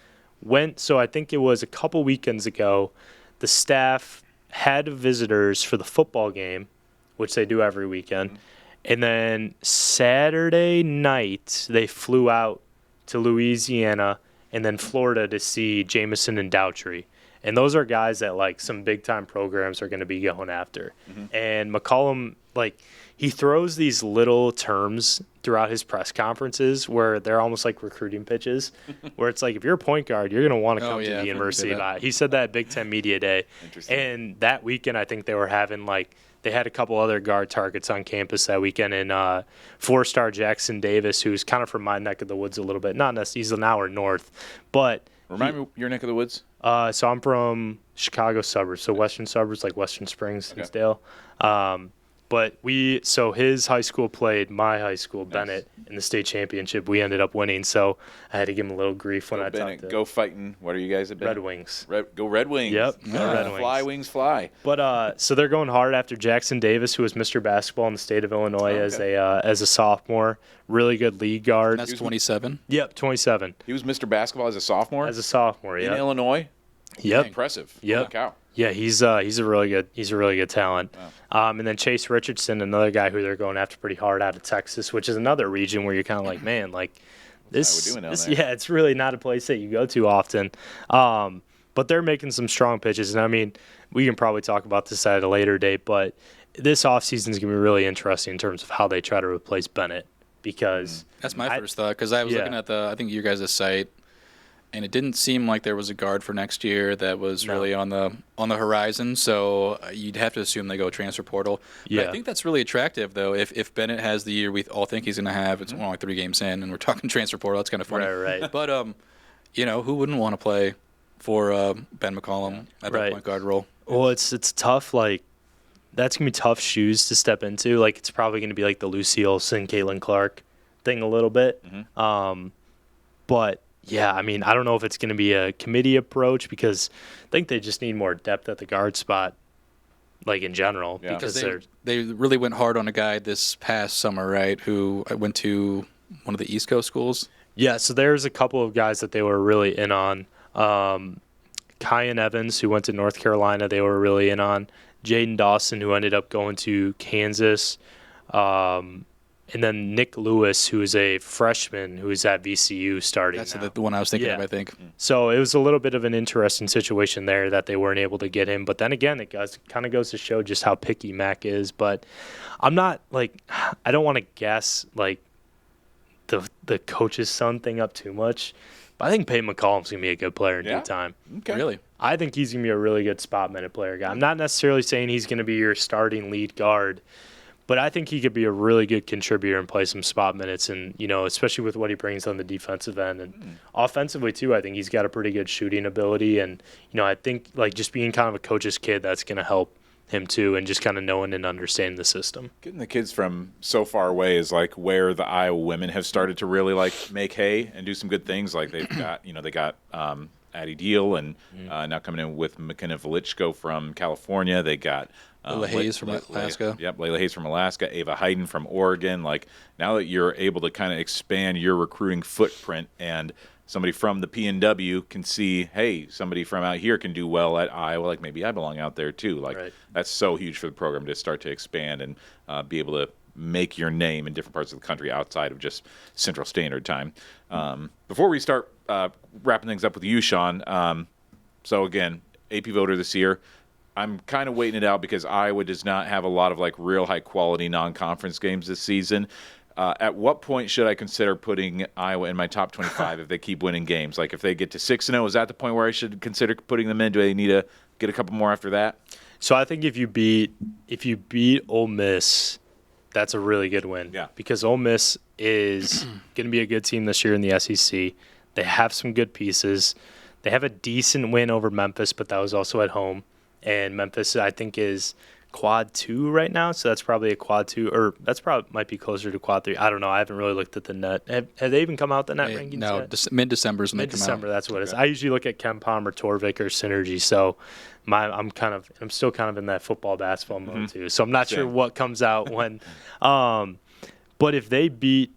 went, so I think it was a couple weekends ago, the staff had visitors for the football game, which they do every weekend. And then Saturday night, they flew out to Louisiana and then Florida to see Jameson and Daughtry. And those are guys that, like, some big-time programs are going to be going after. And McCollum, like, he throws these little terms throughout his press conferences where they're almost like recruiting pitches, where it's like, if you're a point guard, you're going to want to come to the University of Iowa. He said that at Big Ten Media Day. And that weekend, I think they were having, like, they had a couple other guard targets on campus that weekend, and four-star Jackson Davis, who's kind of from my neck of the woods a little bit. Not necessarily, he's an hour north. But Remind me your neck of the woods? so I'm from Chicago suburbs, so western suburbs, like Western Springs, Hinsdale. But so his high school played my high school, Bennett, in the state championship. We ended up winning, so I had to give him a little grief when I talked to Go fighting. What are you guys at Bennett? Red Wings. Go Red Wings. Yep, Red Wings. Fly, Wings, fly. But so they're going hard after Jackson Davis, who was Mr. Basketball in the state of Illinois as a sophomore. Really good lead guard. That's 27. Yep, 27. He was Mr. Basketball as a sophomore? As a sophomore, In Illinois? Yep. Impressive. Yep. Holy cow. Yeah, he's a really good talent. Wow. And then Chase Richardson, another guy who they're going after pretty hard out of Texas, which is another region where you're kind of like, man, like this yeah, it's really not a place that you go to often. But they're making some strong pitches, and I mean, we can probably talk about this at a later date, but this offseason is going to be really interesting in terms of how they try to replace Bennett, because that's my first thought, because I was looking at I think you guys' site, and it didn't seem like there was a guard for next year that was really on the horizon. So you'd have to assume they go transfer portal. But I think that's really attractive, though. If Bennett has the year we all think he's going to have, it's only 3 games in, and we're talking transfer portal. That's kind of funny. Right. But who wouldn't want to play for Ben McCollum at that point guard role? Well, it's tough. Like, that's gonna be tough shoes to step into. Like, it's probably gonna be like the Lucy Olson, Caitlin Clark thing a little bit. But yeah, I mean, I don't know if it's going to be a committee approach, because I think they just need more depth at the guard spot, like in general. Yeah. Because they really went hard on a guy this past summer, right, who went to one of the East Coast schools. Yeah, so there's a couple of guys that they were really in on. Kyan Evans, who went to North Carolina, they were really in on. Jaden Dawson, who ended up going to Kansas. And then Nick Lewis, who is a freshman who is at VCU starting. That's the one I was thinking of, I think. So it was a little bit of an interesting situation there that they weren't able to get him. But then again, it kind of goes to show just how picky Mac is. But I'm not, like, I don't want to guess, like, the coach's son thing up too much. But I think Peyton McCollum's going to be a good player in due time. Okay. Really? I think he's going to be a really good spot minute player guy. I'm not necessarily saying he's going to be your starting lead guard, but I think he could be a really good contributor and play some spot minutes, and, you know, especially with what he brings on the defensive end. And offensively, too, I think he's got a pretty good shooting ability. And, you know, I think, like, just being kind of a coach's kid, that's going to help him, too, and just kind of knowing and understanding the system. Getting the kids from so far away is, like, where the Iowa women have started to really, like, make hay and do some good things. Like, they've got, you know, they got Addie Deal and now coming in with McKenna Velichko from California. They got Layla Hayes from Alaska. Yep, Layla Hayes from Alaska. Ava Hayden from Oregon. Like, now that you're able to kind of expand your recruiting footprint, and somebody from the PNW can see, hey, somebody from out here can do well at Iowa. Like, maybe I belong out there too. Like, that's so huge for the program to start to expand and be able to make your name in different parts of the country outside of just Central Standard Time. Before we start wrapping things up with you, Sean, so again, AP voter this year. I'm kind of waiting it out because Iowa does not have a lot of, like, real high-quality non-conference games this season. At what point should I consider putting Iowa in my top 25 if they keep winning games? Like, if they get to 6-0, is that the point where I should consider putting them in? Do they need to get a couple more after that? So I think if you beat Ole Miss, that's a really good win. Yeah. Because Ole Miss is going to be a good team this year in the SEC. They have some good pieces. They have a decent win over Memphis, but that was also at home. And Memphis, I think, is quad 2 right now, so that's probably a quad 2, or that's probably might be closer to quad 3. I don't know. I haven't really looked at the net. Have they even come out the net rankings no, yet? mid-December is when they come out. Mid-December, that's what it is. I usually look at Ken Palm or Torvik or Synergy, so I'm still kind of in that football basketball mode too. So I'm not sure what comes out when. But if they beat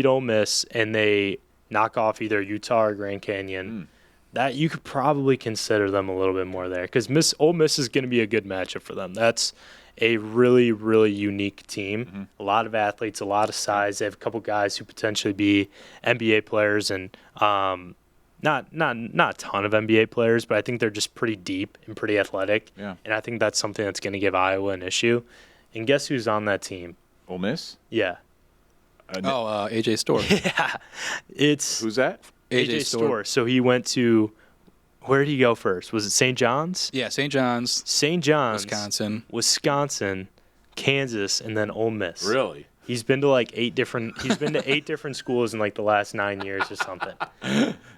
Ole Miss and they knock off either Utah or Grand Canyon, that you could probably consider them a little bit more there because Ole Miss is going to be a good matchup for them. That's a really, really unique team. Mm-hmm. A lot of athletes, a lot of size. They have a couple guys who potentially be NBA players and not a ton of NBA players, but I think they're just pretty deep and pretty athletic. Yeah. And I think that's something that's going to give Iowa an issue. And guess who's on that team? Ole Miss? Yeah. AJ Storr. Yeah. It's Who's that? AJ Storr. So he went to, where did he go first? Was it St. John's? Yeah, St. John's, Wisconsin, Kansas, and then Ole Miss. Really? He's been to eight different schools in the last 9 years or something.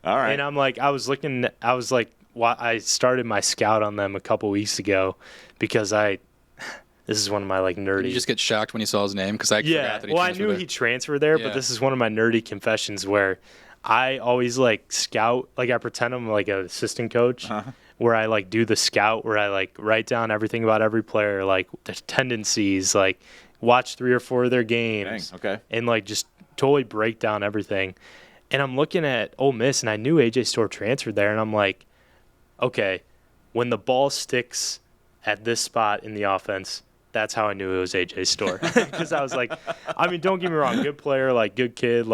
All right. And I started my scout on them a couple weeks ago because this is one of my nerdy. Did you just get shocked when you saw his name? Because I forgot that he I knew he transferred there, but this is one of my nerdy confessions where I always scout, I pretend I'm an assistant coach, where I do the scout, where I write down everything about every player, their tendencies, watch 3 or 4 of their games. Dang, okay. And just totally break down everything. And I'm looking at Ole Miss, and I knew AJ Storr transferred there, and I'm like, okay, when the ball sticks at this spot in the offense, that's how I knew it was AJ Storr. Because I was don't get me wrong, good player, good kid,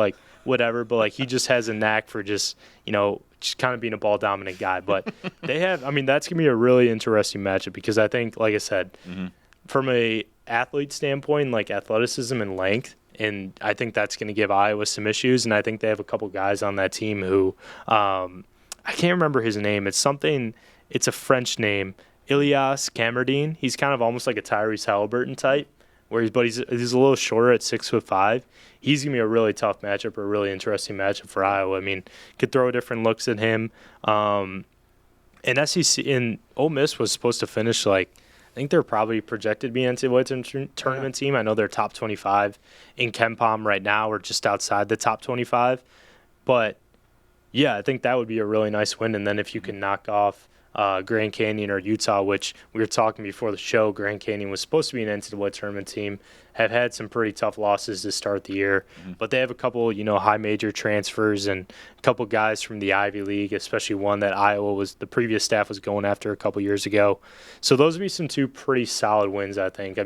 whatever, but he just has a knack for just kind of being a ball dominant guy. But they have, that's gonna be a really interesting matchup because I think, like I said, from a athlete standpoint, athleticism and length, and I think that's gonna give Iowa some issues. And I think they have a couple guys on that team who I can't remember his name. It's a French name. Ilias Kamerdine. He's kind of almost like a Tyrese Halliburton type, he's a little shorter at 6'5". He's gonna be a really tough matchup, or a really interesting matchup for Iowa. Could throw different looks at him. And SEC and Ole Miss was supposed to finish I think they're probably projected to be an NCAA tournament team. I know they're top 25 in KenPom right now, or just outside the top 25. But yeah, I think that would be a really nice win. And then if you can knock off Grand Canyon or Utah, which we were talking before the show, Grand Canyon was supposed to be an NCAA tournament team, have had some pretty tough losses to start the year. But they have a couple, high major transfers and a couple guys from the Ivy League, especially one that the previous staff was going after a couple years ago. So those would be some 2 pretty solid wins, I think.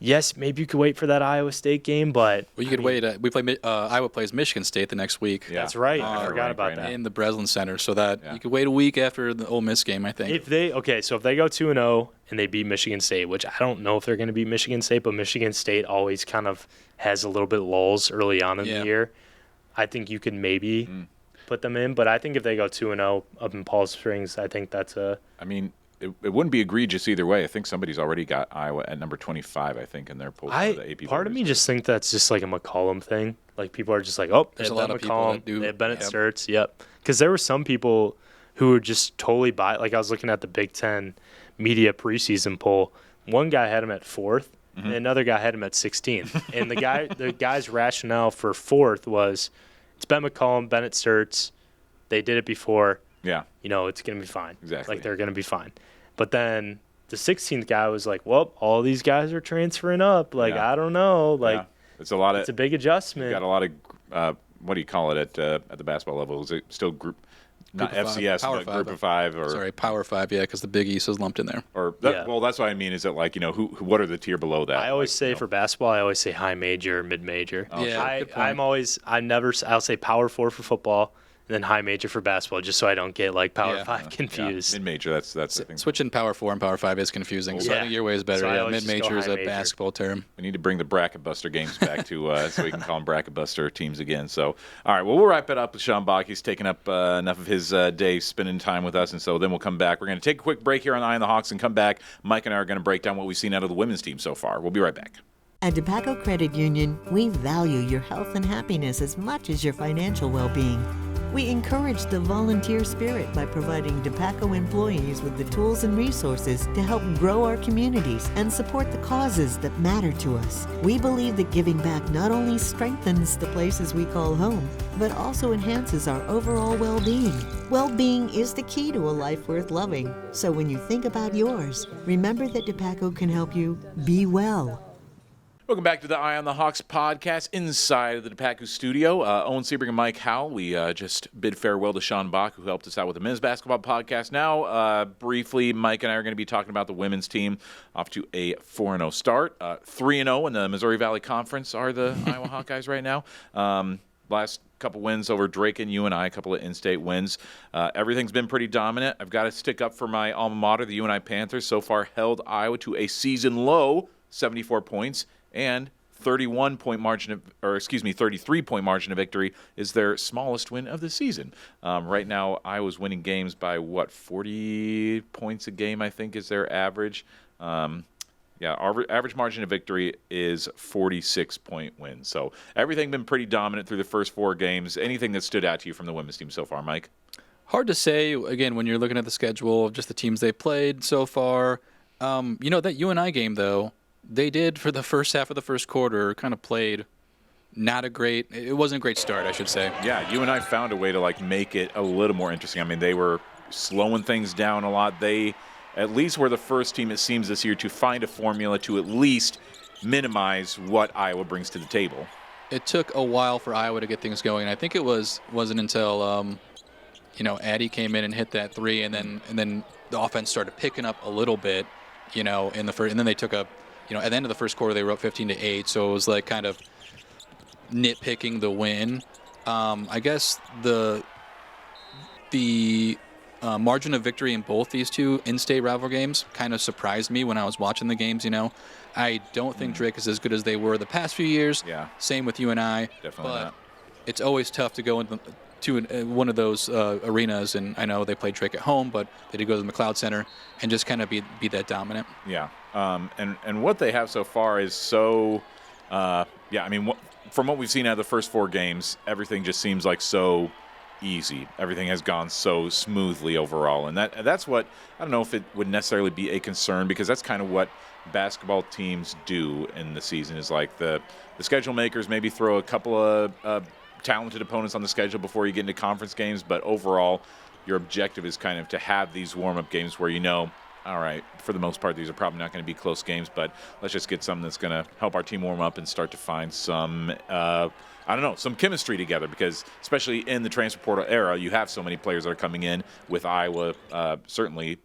Yes, maybe you could wait for that Iowa State game, but you could wait. Iowa plays Michigan State the next week. Yeah. That's right. I forgot about that. In the Breslin Center, so that you could wait a week after the Ole Miss game, I think. So if they go 2-0 and they beat Michigan State, which I don't know if they're going to beat Michigan State, but Michigan State always kind of has a little bit lulls early on in the year. I think you could maybe put them in, but I think if they go 2-0 up in Palm Springs, I think that's a. It wouldn't be egregious either way. I think somebody's already got Iowa at number 25, I think, in their poll. The AP part of me just think that's just a McCollum thing. People are just there's a lot of people that do. They have Bennett Sturts, yep. Because there were some people who were just totally I was looking at the Big Ten media preseason poll. One guy had him at 4th, and another guy had him at 16th. And the guy's rationale for 4th was, it's Ben McCollum, Bennett Sturts. They did it before. Yeah. It's going to be fine. Exactly. They're going to be fine. But then the 16th guy was all these guys are transferring up. I don't know. It's a lot of. It's a big adjustment. You've got a lot of, what do you call it at the basketball level? Is it still group, not FCS, but group of 5? Or Power 5, yeah, because the Big East is lumped in there. Well, that's what I mean. Is it what are the tier below that? I always say for basketball, I always say high major or mid major. Oh, yeah, good point. I'll say Power 4 for football, and then high major for basketball, just so I don't get Power 5 confused. Mid major, that's the thing. Switching Power 4 and Power 5 is confusing. So I think your way is better. So mid major is a basketball term. We need to bring the Bracket Buster games back to so we can call them Bracket Buster teams again. So, all right, well, we'll wrap it up with Sean Bock. He's taken up enough of his day spending time with us, and so then we'll come back. We're going to take a quick break here on Eye on the Hawks and come back. Mike and I are going to break down what we've seen out of the women's team so far. We'll be right back. At DePaco Credit Union, we value your health and happiness as much as your financial well-being. We encourage the volunteer spirit by providing DePaco employees with the tools and resources to help grow our communities and support the causes that matter to us. We believe that giving back not only strengthens the places we call home, but also enhances our overall well-being. Well-being is the key to a life worth loving. So when you think about yours, remember that DePaco can help you be well. Welcome back to the Eye on the Hawks podcast inside of the DePacu studio. Owen Sebring and Mike Howell. We just bid farewell to Sean Bock, who helped us out with the men's basketball podcast. Now, briefly, Mike and I are going to be talking about the women's team off to a 4-0 start. 3-0 in the Missouri Valley Conference are the Iowa Hawkeyes right now. Last couple wins over Drake and UNI, a couple of in-state wins. Everything's been pretty dominant. I've got to stick up for my alma mater, the UNI Panthers. So far held Iowa to a season low 74 points. And 33-point margin of victory is their smallest win of the season. Right now, Iowa's winning games by 40 points a game, I think, is their average. Our average margin of victory is 46-point wins. So everything been pretty dominant through the first 4 games. Anything that stood out to you from the women's team so far, Mike? Hard to say, again, when you're looking at the schedule of just the teams they played so far. That UNI game, though, they did, for the first half of the first quarter, kind of played it wasn't a great start, I should say. Yeah, UNI found a way to make it a little more interesting. I mean, they were slowing things down a lot. They at least were the first team, it seems, this year to find a formula to at least minimize what Iowa brings to the table. It took a while for Iowa to get things going. I think it wasn't until Addie came in and hit that 3, and then the offense started picking up a little bit, in the first, and then they took a. At the end of the first quarter, they were up 15-8, so it was kind of nitpicking the win. I guess the margin of victory in both these two in-state rival games kind of surprised me when I was watching the games. I don't think Drake is as good as they were the past few years. Yeah. Same with UNI. Definitely but not. It's always tough to go into one of those arenas, and I know they played Drake at home, but they did go to the McLeod Center and just kind of be that dominant. Yeah, and what they have so far is so, from what we've seen out of the first 4 games, everything just seems like so easy. Everything has gone so smoothly overall, and that's what, I don't know if it would necessarily be a concern, because that's kind of what basketball teams do in the season, is the schedule makers maybe throw a couple of talented opponents on the schedule before you get into conference games, but overall your objective is kind of to have these warm-up games where all right, for the most part these are probably not going to be close games, but let's just get something that's going to help our team warm up and start to find some some chemistry together, because especially in the transfer portal era, you have so many players that are coming in with Iowa, certainly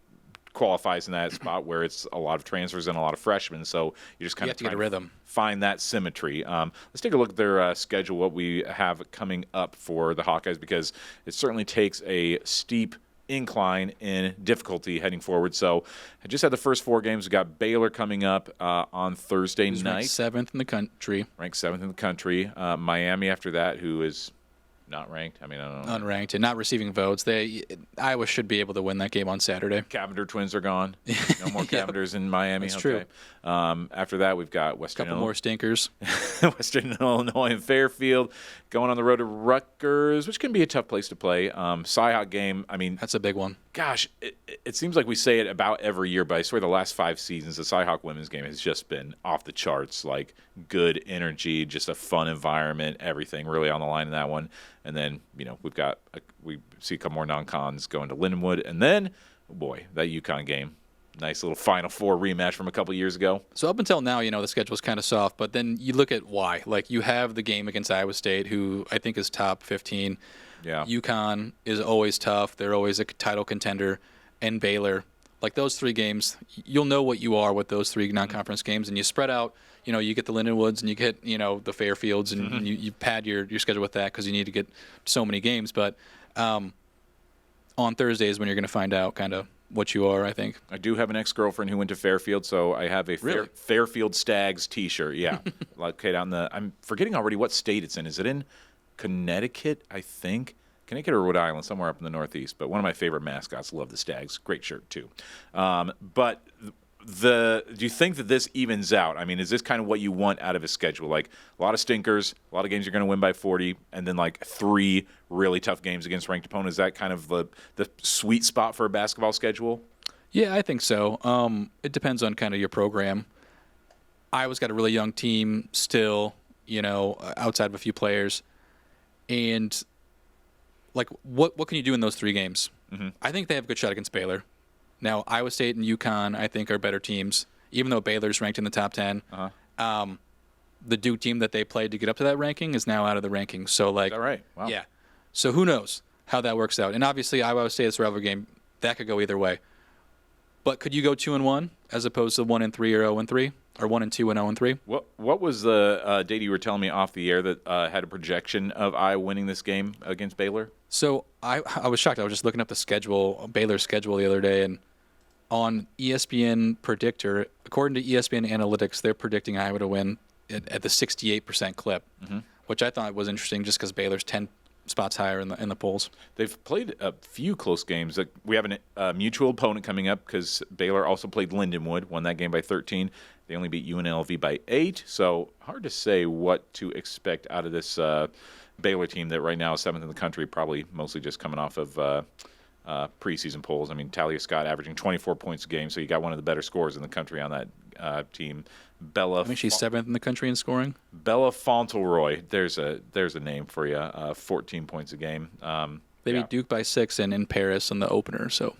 qualifies in that spot where it's a lot of transfers and a lot of freshmen, so you just kind of get a rhythm, find that symmetry. Let's take a look at their schedule, what we have coming up for the Hawkeyes, because it certainly takes a steep incline in difficulty heading forward. So I just had the first 4 games. We got Baylor coming up on Thursday night. Ranked 7th in the country. Miami after that, who is not ranked. I don't know. Unranked and not receiving votes. Iowa should be able to win that game on Saturday. Cavender twins are gone. No more Cavenders in Miami. That's true. After that, we've got Western Illinois. More stinkers. Western Illinois and Fairfield going on the road to Rutgers, which can be a tough place to play. Cyhawk game, that's a big one. Gosh, it seems like we say it about every year, but I swear the last 5 seasons, the Cyhawk women's game has just been off the charts. Good energy, just a fun environment, everything really on the line in that one. And then, we see a couple more non-cons going to Lindenwood. And then, that UConn game. Nice little Final Four rematch from a couple years ago. So up until now, the schedule's kind of soft, but then you look at why. You have the game against Iowa State, who I think is top 15. Yeah. UConn is always tough. They're always a title contender. And Baylor. Those 3 games, you'll know what you are with those 3 non-conference games, and you spread out. You get the Lindenwoods and you get, the Fairfields, and you pad your schedule with that because you need to get so many games. But on Thursday is when you're going to find out kind of what you are, I think. I do have an ex-girlfriend who went to Fairfield, so I have a Fairfield Stags T-shirt. Yeah. I'm forgetting already what state it's in. Is it in Connecticut, I think? Connecticut or Rhode Island, somewhere up in the Northeast. But one of my favorite mascots. Love the Stags. Great shirt, too. But do you think that this evens out? Is this kind of what you want out of a schedule? A lot of stinkers, a lot of games you're going to win by 40, and then 3 really tough games against ranked opponents. Is that kind of the sweet spot for a basketball schedule? Yeah, I think so. It depends on kind of your program. Iowa's got a really young team still, outside of a few players. And, what can you do in those 3 games? Mm-hmm. I think they have a good shot against Baylor. Now, Iowa State and UConn, I think, are better teams, even though Baylor's ranked in the top 10. Uh-huh. the Duke team that they played to get up to that ranking is now out of the ranking. So, like, Is that right? Wow. Yeah. So who knows how that works out? And obviously, Iowa State is a rivalry game. That could go either way. But could you go 2-1 as opposed to 1-3 or 0-3, or 1-2 and 0-3? What was the data you were telling me off the air that had a projection of Iowa winning this game against Baylor? So I was shocked. I was just looking up the schedule, Baylor's schedule the other day, and on ESPN Predictor, according to ESPN Analytics, they're predicting Iowa to win at the 68% clip, which I thought was interesting just because Baylor's 10 spots higher in the polls. They've played a few close games. We have a mutual opponent coming up because Baylor also played Lindenwood, won that game by 13. They only beat UNLV by 8, so hard to say what to expect out of this Baylor team that right now is 7th in the country, probably mostly just coming off of preseason polls. I mean, Talia Scott averaging 24 points a game, so you got one of the better scorers in the country on that team. I think she's 7th in the country in scoring. Bella Fauntleroy, there's a name for you. 14 points a game. They beat Duke by 6 in Paris in the opener. So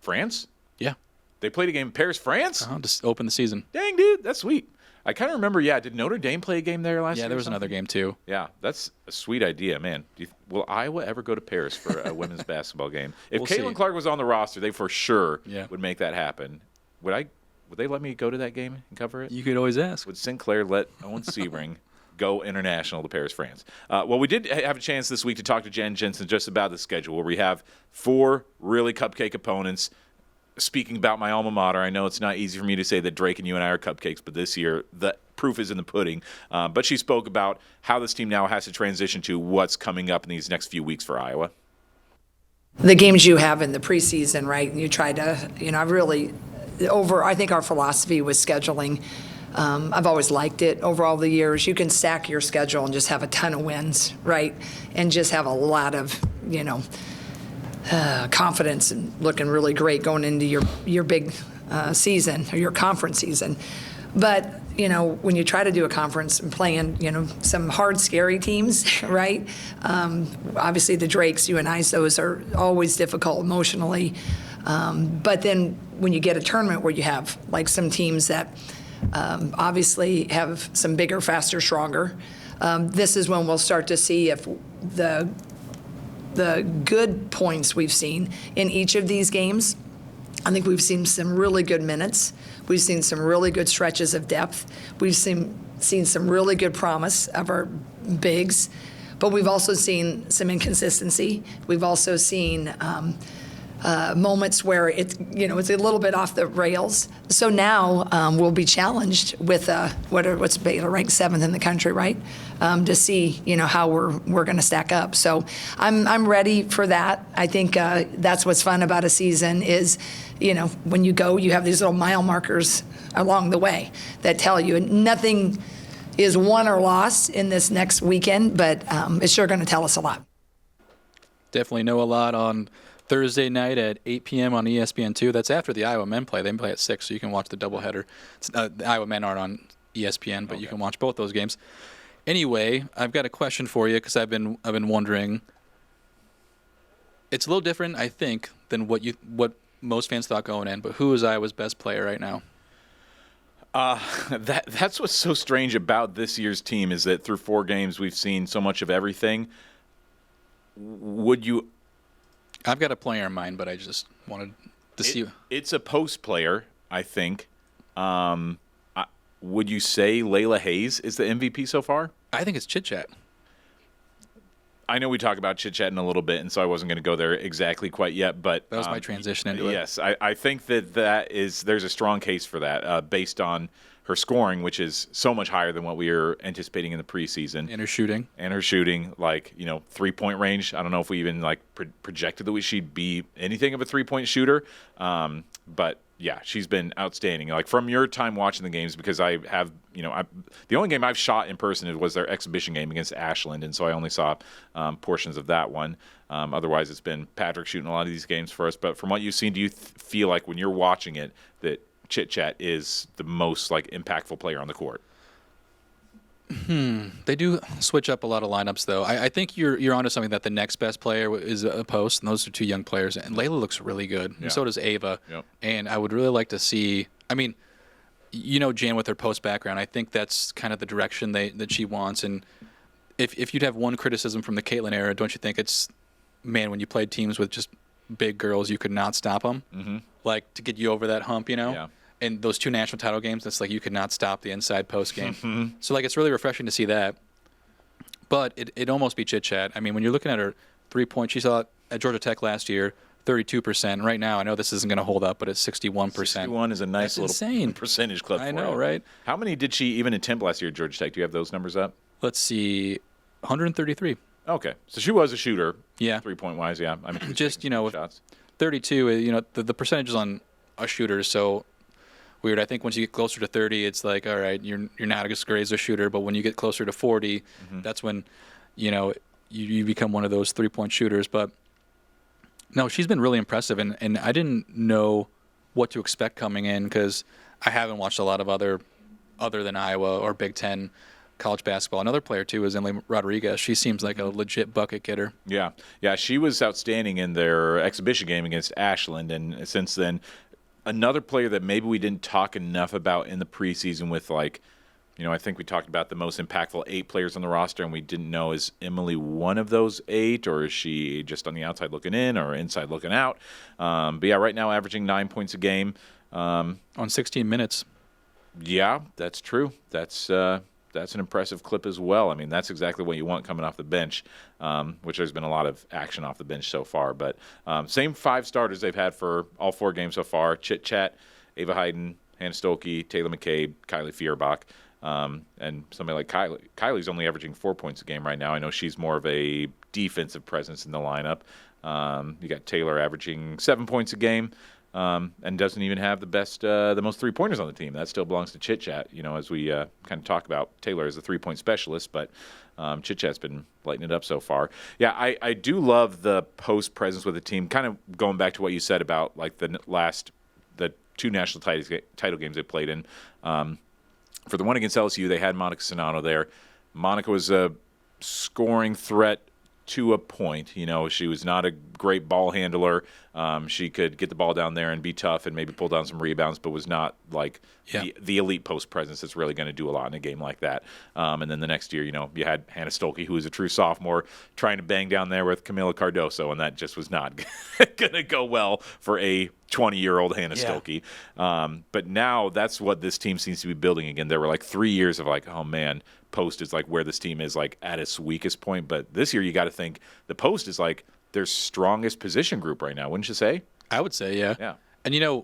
France? Yeah. They played a game in Paris, France? Just open the season. Dang, dude, that's sweet. I kind of remember, did Notre Dame play a game there last year? Yeah, there was another game too. Yeah, that's a sweet idea, man. Will Iowa ever go to Paris for a women's basketball game? If Caitlin Clark was on the roster, they for sure would make that happen. Would they let me go to that game and cover it? You could always ask. Would Sinclair let Owen Sebring go international to Paris, France? Well, we did have a chance this week to talk to Jensen just about the schedule, where we have 4 really cupcake opponents. Speaking about my alma mater, I know it's not easy for me to say that Drake and UNI are cupcakes, but this year the proof is in the pudding. But she spoke about how this team now has to transition to what's coming up in these next few weeks for Iowa. The games you have in the preseason, right? You try to, I think our philosophy was scheduling. I've always liked it over all the years. You can stack your schedule and just have a ton of wins, right? And just have a lot of, confidence and looking really great going into your big season or your conference season. But, when you try to do a conference and playing, some hard, scary teams, right? Obviously the Drakes, UNIs, those are always difficult emotionally. But then when you get a tournament where you have like some teams that obviously have some bigger, faster, stronger, this is when we'll start to see if the good points we've seen in each of these games. I think we've seen some really good minutes. We've seen some really good stretches of depth. We've seen some really good promise of our bigs, but we've also seen some inconsistency. We've also seen moments where it's a little bit off the rails. So now we'll be challenged with what's Baylor ranked 7th in the country, right? To see how we're going to stack up. So I'm ready for that. I think that's what's fun about a season is when you go, you have these little mile markers along the way that tell you nothing is won or lost in this next weekend, but it's sure going to tell us a lot. Definitely know a lot on Thursday night at 8 p.m. on ESPN2. That's after the Iowa men play. They play at 6, so you can watch the doubleheader. The Iowa men aren't on ESPN, but you can watch both those games. Anyway, I've got a question for you because I've been wondering. It's a little different, I think, than what most fans thought going in. But who is Iowa's best player right now? That's what's so strange about this year's team is that through 4 games we've seen so much of everything. I've got a player in mind, but I just wanted to see. It's a post player, I think. Would you say Layla Hayes is the MVP so far? I think it's Chit-Chat. I know we talk about Chit-Chat in a little bit, and so I wasn't going to go there exactly quite yet. But that was my transition into it. Yes, I think there's a strong case for that based on her scoring, which is so much higher than what we were anticipating in the preseason. And her shooting, 3-point range. I don't know if we even projected that she'd be anything of a 3-point shooter. But yeah, she's been outstanding. From your time watching the games, because I have, the only game I've shot in person was their exhibition game against Ashland, and so I only saw portions of that one. Otherwise, it's been Patrick shooting a lot of these games for us. But from what you've seen, do you feel like when you're watching it that Chit-Chat is the most impactful player on the court? They do switch up a lot of lineups, though. I think you're onto something that the next best player is a post, and those are 2 young players. And Layla looks really good, and so does Ava. Yep. And I would really like to see. I mean, Jan with her post background, I think that's kind of the direction that she wants. And if you'd have one criticism from the Caitlin era, don't you think it's, man, when you played teams with just big girls, you could not stop them? Mm-hmm. Like, to get you over that hump, Yeah. And those 2 national title games, it's like you could not stop the inside post game. So, like, it's really refreshing to see that. But it'd almost be chit-chat. I mean, when you're looking at her 3-point, she saw at Georgia Tech last year, 32%. Right now, I know this isn't going to hold up, but it's 61%. 61 is a nice little insane percentage clip. I know, right? How many did she even attempt last year at Georgia Tech? Do you have those numbers up? Let's see, 133. Okay, so she was a shooter. Yeah. 3-point wise, yeah. I mean, just with shots. 32, the percentages on a shooter is so weird. I think once you get closer to 30, it's like, all right, you're not as great as a shooter. But when you get closer to 40, that's when you become one of those 3-point shooters. But no, she's been really impressive, and I didn't know what to expect coming in because I haven't watched a lot of other than Iowa or Big Ten college basketball. Another player, too, is Emily Rodriguez. She seems like a legit bucket getter. Yeah, she was outstanding in their exhibition game against Ashland, and since then, another player that maybe we didn't talk enough about in the preseason with, like, I think we talked about the most impactful 8 players on the roster, and we didn't know, is Emily one of those 8, or is she just on the outside looking in or inside looking out? But yeah, right now averaging 9 points a game. On 16 minutes. Yeah, that's true. That's an impressive clip as well. I mean, that's exactly what you want coming off the bench, which there's been a lot of action off the bench so far. But same 5 starters they've had for all 4 games so far: Chit-Chat, Ava Hayden, Hannah Stolke, Taylor McCabe, Kylie Feuerbach. And somebody like Kylie. Kylie's only averaging 4 points a game right now. I know she's more of a defensive presence in the lineup. You got Taylor averaging 7 points a game. And doesn't even have the most 3-pointers on the team. That still belongs to Chit-Chat, as we kind of talk about Taylor as a 3-point specialist, but Chit-Chat's been lighting it up so far. Yeah, I do love the post presence with the team, kind of going back to what you said about like the 2 national title games they played in. For the one against LSU, they had Monica Sonato there. Monica was a scoring threat to a point. She was not a great ball handler. She could get the ball down there and be tough and maybe pull down some rebounds, but was not like the elite post presence that's really going to do a lot in a game like that. And then the next year, you had Hannah Stolke, who was a true sophomore, trying to bang down there with Camila Cardoso, and that just was not going to go well for a 20-year-old Hannah Stolke. But now that's what this team seems to be building again. There were like 3 years of like, oh man, post is like where this team is like at its weakest point. But this year you got to think the post is like their strongest position group right now, wouldn't you say? I would say, yeah. Yeah. And,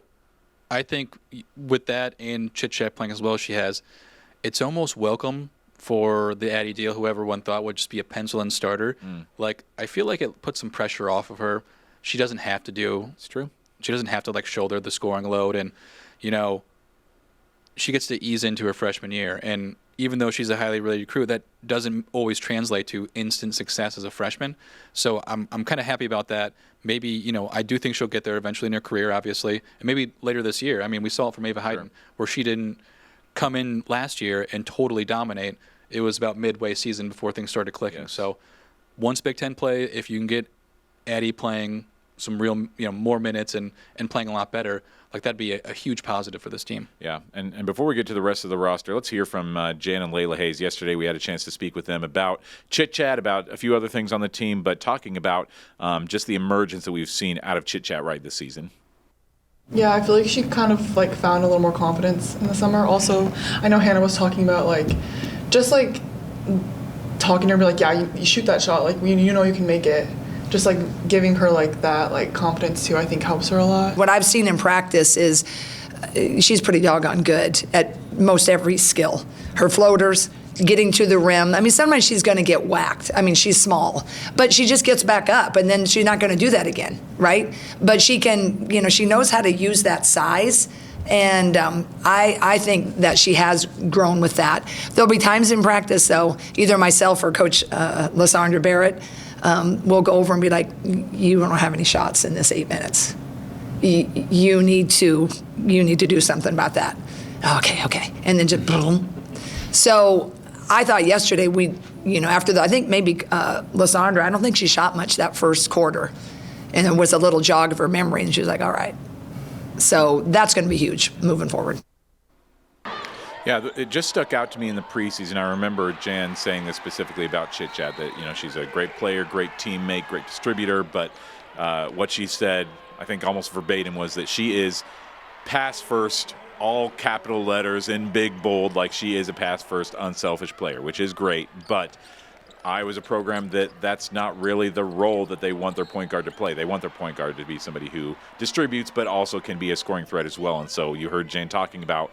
I think with that and Chit-Chat playing as well as she has, it's almost welcome for the Addie deal, whoever one thought would just be a pencil-in starter. Like, I feel like it puts some pressure off of her. She doesn't have to do. It's true. She doesn't have to, like, shoulder the scoring load. And, she gets to ease into her freshman year. And even though she's a highly rated recruit, that doesn't always translate to instant success as a freshman. So I'm kind of happy about that. Maybe, I do think she'll get there eventually in her career, obviously. And maybe later this year. I mean, we saw it from Ava Hayden, where she didn't come in last year and totally dominate. It was about midway season before things started clicking. Yes. So once Big Ten play, if you can get Addie playing some real, more minutes and playing a lot better, like that'd be a huge positive for this team. Yeah, and before we get to the rest of the roster, let's hear from Jan and Layla Hayes. Yesterday we had a chance to speak with them about Chit-Chat, about a few other things on the team, but talking about just the emergence that we've seen out of Chit-Chat Wright this season. Yeah, I feel like she kind of like found a little more confidence in the summer. Also, I know Hannah was talking about just talking to her, be like, yeah, you shoot that shot, like you know you can make it. Just giving her that confidence too, I think helps her a lot. What I've seen in practice is she's pretty doggone good at most every skill. Her floaters, getting to the rim. I mean, sometimes she's going to get whacked. I mean, she's small, but she just gets back up, and then she's not going to do that again, right? But she can, she knows how to use that size. And I think that she has grown with that. There'll be times in practice, though, either myself or Coach Lysandra Barrett will go over and be like, you don't have any shots in this 8 minutes. You need to do something about that. Okay. And then just boom. So I thought yesterday after I think maybe Lysandra, I don't think she shot much that first quarter. And there was a little jog of her memory, and she was like, all right. So that's going to be huge moving forward. Yeah, it just stuck out to me in the preseason. I remember Jan saying this specifically about Chit-Chat, that she's a great player, great teammate, great distributor, but what she said, I think almost verbatim, was that she is pass first, all capital letters in big bold, like she is a pass first, unselfish player, which is great, but Iowa's a program that's not really the role that they want their point guard to play. They want their point guard to be somebody who distributes but also can be a scoring threat as well. And so you heard Jane talking about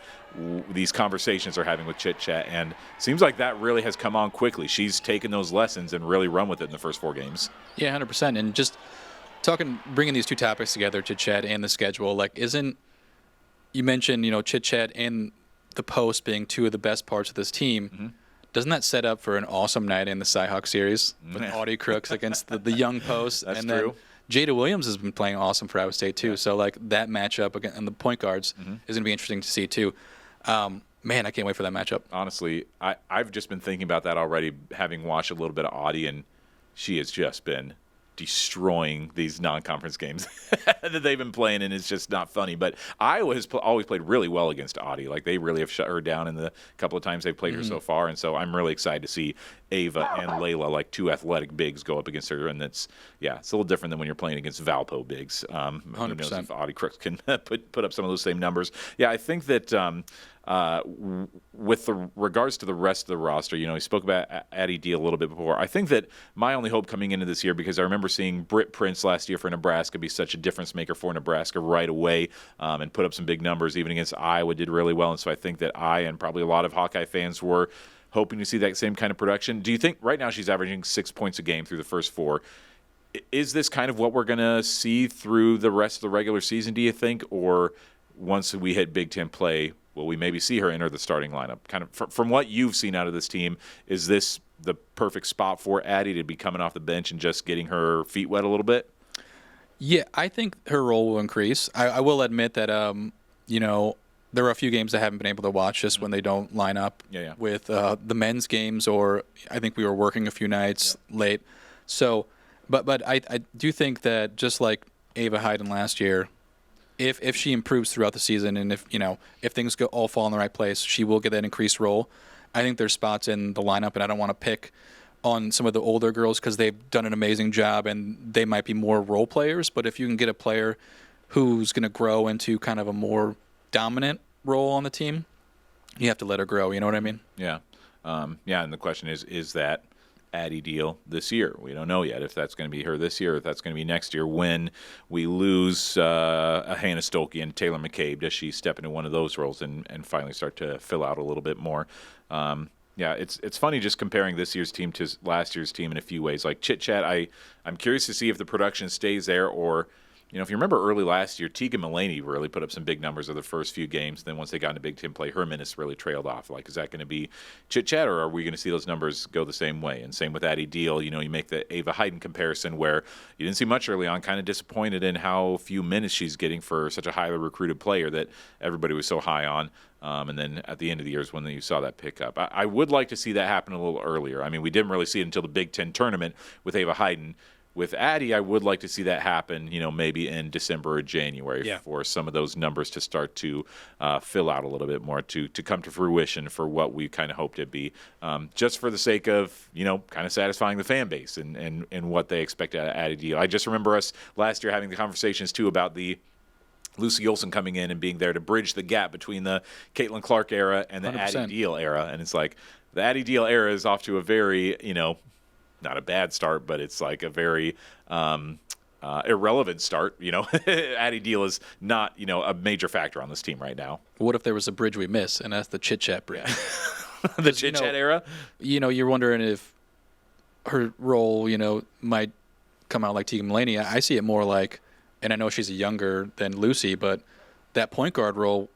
these conversations they're having with Chit-Chat, and seems like that really has come on quickly. She's taken those lessons and really run with it in the first 4 games. Yeah, 100%. And just bringing these two topics together, Chit-Chat and the schedule, you mentioned, Chit-Chat and the post being two of the best parts of this team. Mm-hmm. Doesn't that set up for an awesome night in the Cy-Hawk series with Audie Crooks against the young post? That's and true. Then Jada Williams has been playing awesome for Iowa State, too. Yeah. So, that matchup again, and the point guards is going to be interesting to see, too. Man, I can't wait for that matchup. Honestly, I've just been thinking about that already, having watched a little bit of Audie, and she has just been destroying these non-conference games that they've been playing, and it's just not funny. But Iowa has always played really well against Audie. They really have shut her down in the couple of times they've played her so far, and so I'm really excited to see Ava and Layla, two athletic bigs, go up against her. And it's a little different than when you're playing against Valpo bigs. 100%. Who knows if Audie Crooks can put up some of those same numbers. Yeah, I think that with regards to the rest of the roster, he spoke about Addie D a little bit before. I think that my only hope coming into this year, because I remember seeing Britt Prince last year for Nebraska be such a difference maker for Nebraska right away, and put up some big numbers, even against Iowa, did really well. And so I think that I and probably a lot of Hawkeye fans were hoping to see that same kind of production. Do you think right now she's averaging 6 points a game through the first 4? Is this kind of what we're going to see through the rest of the regular season, do you think? Or once we hit Big Ten play, will we maybe see her enter the starting lineup? Kind of from what you've seen out of this team, is this the perfect spot for Addie to be coming off the bench and just getting her feet wet a little bit? Yeah, I think her role will increase. I will admit that, there were a few games I haven't been able to watch just when they don't line up with the men's games, or I think we were working a few nights late. So, but I do think that just like Ava Hayden last year, if she improves throughout the season, and if things all fall in the right place, she will get that increased role. I think there's spots in the lineup, and I don't want to pick on some of the older girls because they've done an amazing job and they might be more role players. But if you can get a player who's going to grow into kind of a more dominant role on the team, you have to let her grow. You know what I mean? Yeah. And the question is that Addie deal this year? We don't know yet if that's going to be her this year or if that's going to be next year when we lose a Hannah Stolke and Taylor McCabe. Does she step into one of those roles and finally start to fill out a little bit more? It's funny just comparing this year's team to last year's team in a few ways. Like Chit-Chat, I'm curious to see if the production stays there, or if you remember early last year, Tegan Mulaney really put up some big numbers of the first few games. Then once they got into Big Ten play, her minutes really trailed off. Is that going to be Chit-Chat, or are we going to see those numbers go the same way? And same with Addie Deal. You make the Ava Hayden comparison where you didn't see much early on, kind of disappointed in how few minutes she's getting for such a highly recruited player that everybody was so high on. And then at the end of the year is when you saw that pickup. I would like to see that happen a little earlier. I mean, we didn't really see it until the Big Ten tournament with Ava Hayden. With Addie, I would like to see that happen, maybe in December or January for some of those numbers to start to fill out a little bit more, to come to fruition for what we kind of hoped it'd be, just for the sake of, kind of satisfying the fan base and what they expect out of Addie. I just remember us last year having the conversations, too, about the Lucy Olson coming in and being there to bridge the gap between the Caitlin Clark era and the 100%. Addie Deal era. And it's like the Addie Deal era is off to a very, not a bad start, but it's a very irrelevant start. Addie Deal is not, a major factor on this team right now. What if there was a bridge we miss, and that's the Chit-Chat bridge? The Chit-Chat era? You're wondering if her role, might come out like Tegan Mulaney. I see it more like, and I know she's younger than Lucy, but that point guard role,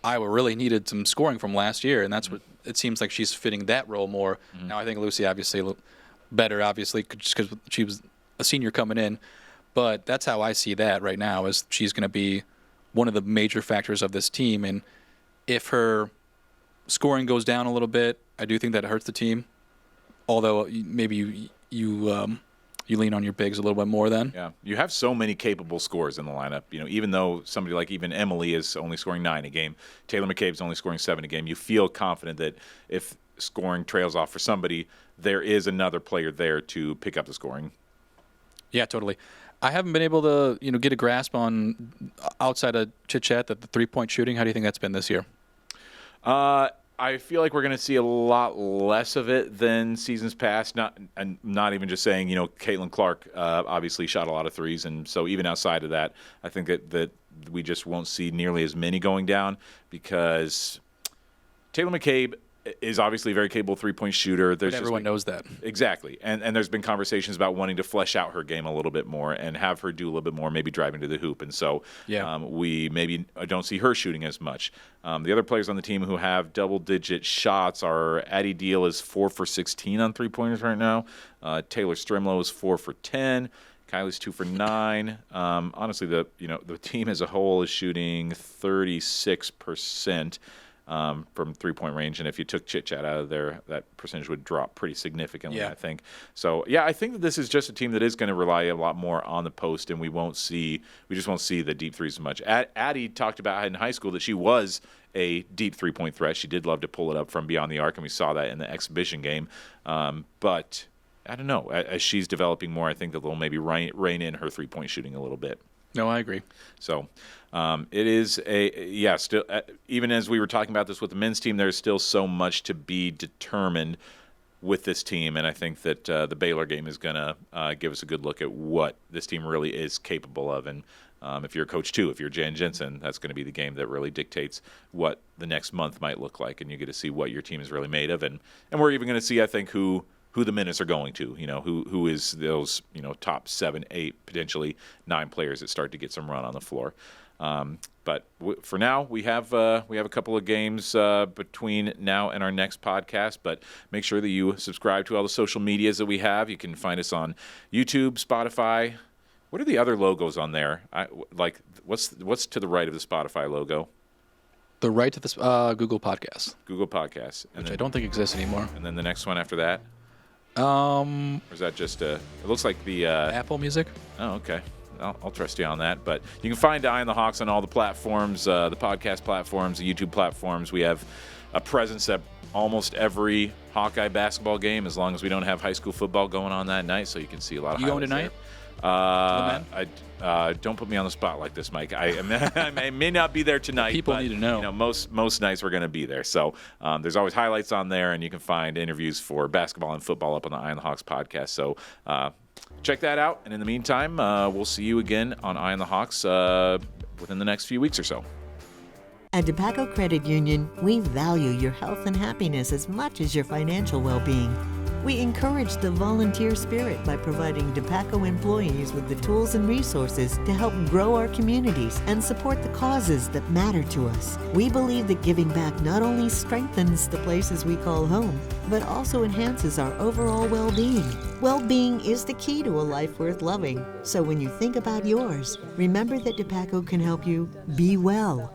Iowa really needed some scoring from last year, and that's what it seems like she's fitting that role more. Now, I think Lucy obviously better, just because she was a senior coming in. But that's how I see that right now, is she's going to be one of the major factors of this team. And if her scoring goes down a little bit, I do think that it hurts the team. Although maybe you you lean on your bigs a little bit more then. Yeah, you have so many capable scorers in the lineup. Even though somebody like even Emily is only scoring 9 a game, Taylor McCabe's only scoring 7 a game, you feel confident that if scoring trails off for somebody, there is another player there to pick up the scoring. Yeah, totally. I haven't been able to, get a grasp on, outside of Chit-Chat, the 3-point shooting. How do you think that's been this year? I feel like we're going to see a lot less of it than seasons past. Not even just saying, Caitlin Clark obviously shot a lot of threes, and so even outside of that, I think that we just won't see nearly as many going down because Taylor McCabe is obviously a very capable three-point shooter. Everyone knows that. Exactly. And there's been conversations about wanting to flesh out her game a little bit more and have her do a little bit more, maybe driving to the hoop. And so we maybe don't see her shooting as much. The other players on the team who have double-digit shots are Addie Deal is 4 for 16 on three-pointers right now. Taylor Strimlow is 4 for 10. Kylie's 2 for 9. Honestly, the team as a whole is shooting 36%. From three-point range, and if you took Chit-Chat out of there, that percentage would drop pretty significantly, I think. So, I think that this is just a team that is going to rely a lot more on the post, and we just won't see the deep threes as much. Addie talked about in high school that she was a deep three-point threat. She did love to pull it up from beyond the arc, and we saw that in the exhibition game. But I don't know. As she's developing more, I think that they'll maybe rein in her three-point shooting a little bit. No, I agree. So it is still, even as we were talking about this with the men's team, there's still so much to be determined with this team. And I think that the Baylor game is going to give us a good look at what this team really is capable of. And if you're a coach too, if you're Jensen, that's going to be the game that really dictates what the next month might look like. And you get to see what your team is really made of. And we're even going to see, I think, who the minutes are going to, who is those, top 7, 8, potentially 9 players that start to get some run on the floor. But for now, we have a couple of games between now and our next podcast. But make sure that you subscribe to all the social medias that we have. You can find us on YouTube, Spotify. What are the other logos on there? What's to the right of the Spotify logo? The right to the Google Podcast. Google Podcasts, which I don't think exists anymore. And then the next one after that. Or is that just it looks like the Apple Music? Oh, okay. I'll trust you on that. But you can find Eye on the Hawks on all the platforms, the podcast platforms, the YouTube platforms. We have a presence at almost every Hawkeye basketball game, as long as we don't have high school football going on that night. So you can see a lot of. You going tonight? Don't put me on the spot like this, Mike. I may not be there tonight. People need to know. Most nights we're going to be there. So there's always highlights on there, and you can find interviews for basketball and football up on the Eye on the Hawks podcast. So check that out. And in the meantime, we'll see you again on Eye on the Hawks within the next few weeks or so. At DePaco Credit Union, we value your health and happiness as much as your financial well-being. We encourage the volunteer spirit by providing DePaco employees with the tools and resources to help grow our communities and support the causes that matter to us. We believe that giving back not only strengthens the places we call home, but also enhances our overall well-being. Well-being is the key to a life worth loving. So when you think about yours, remember that DePaco can help you be well.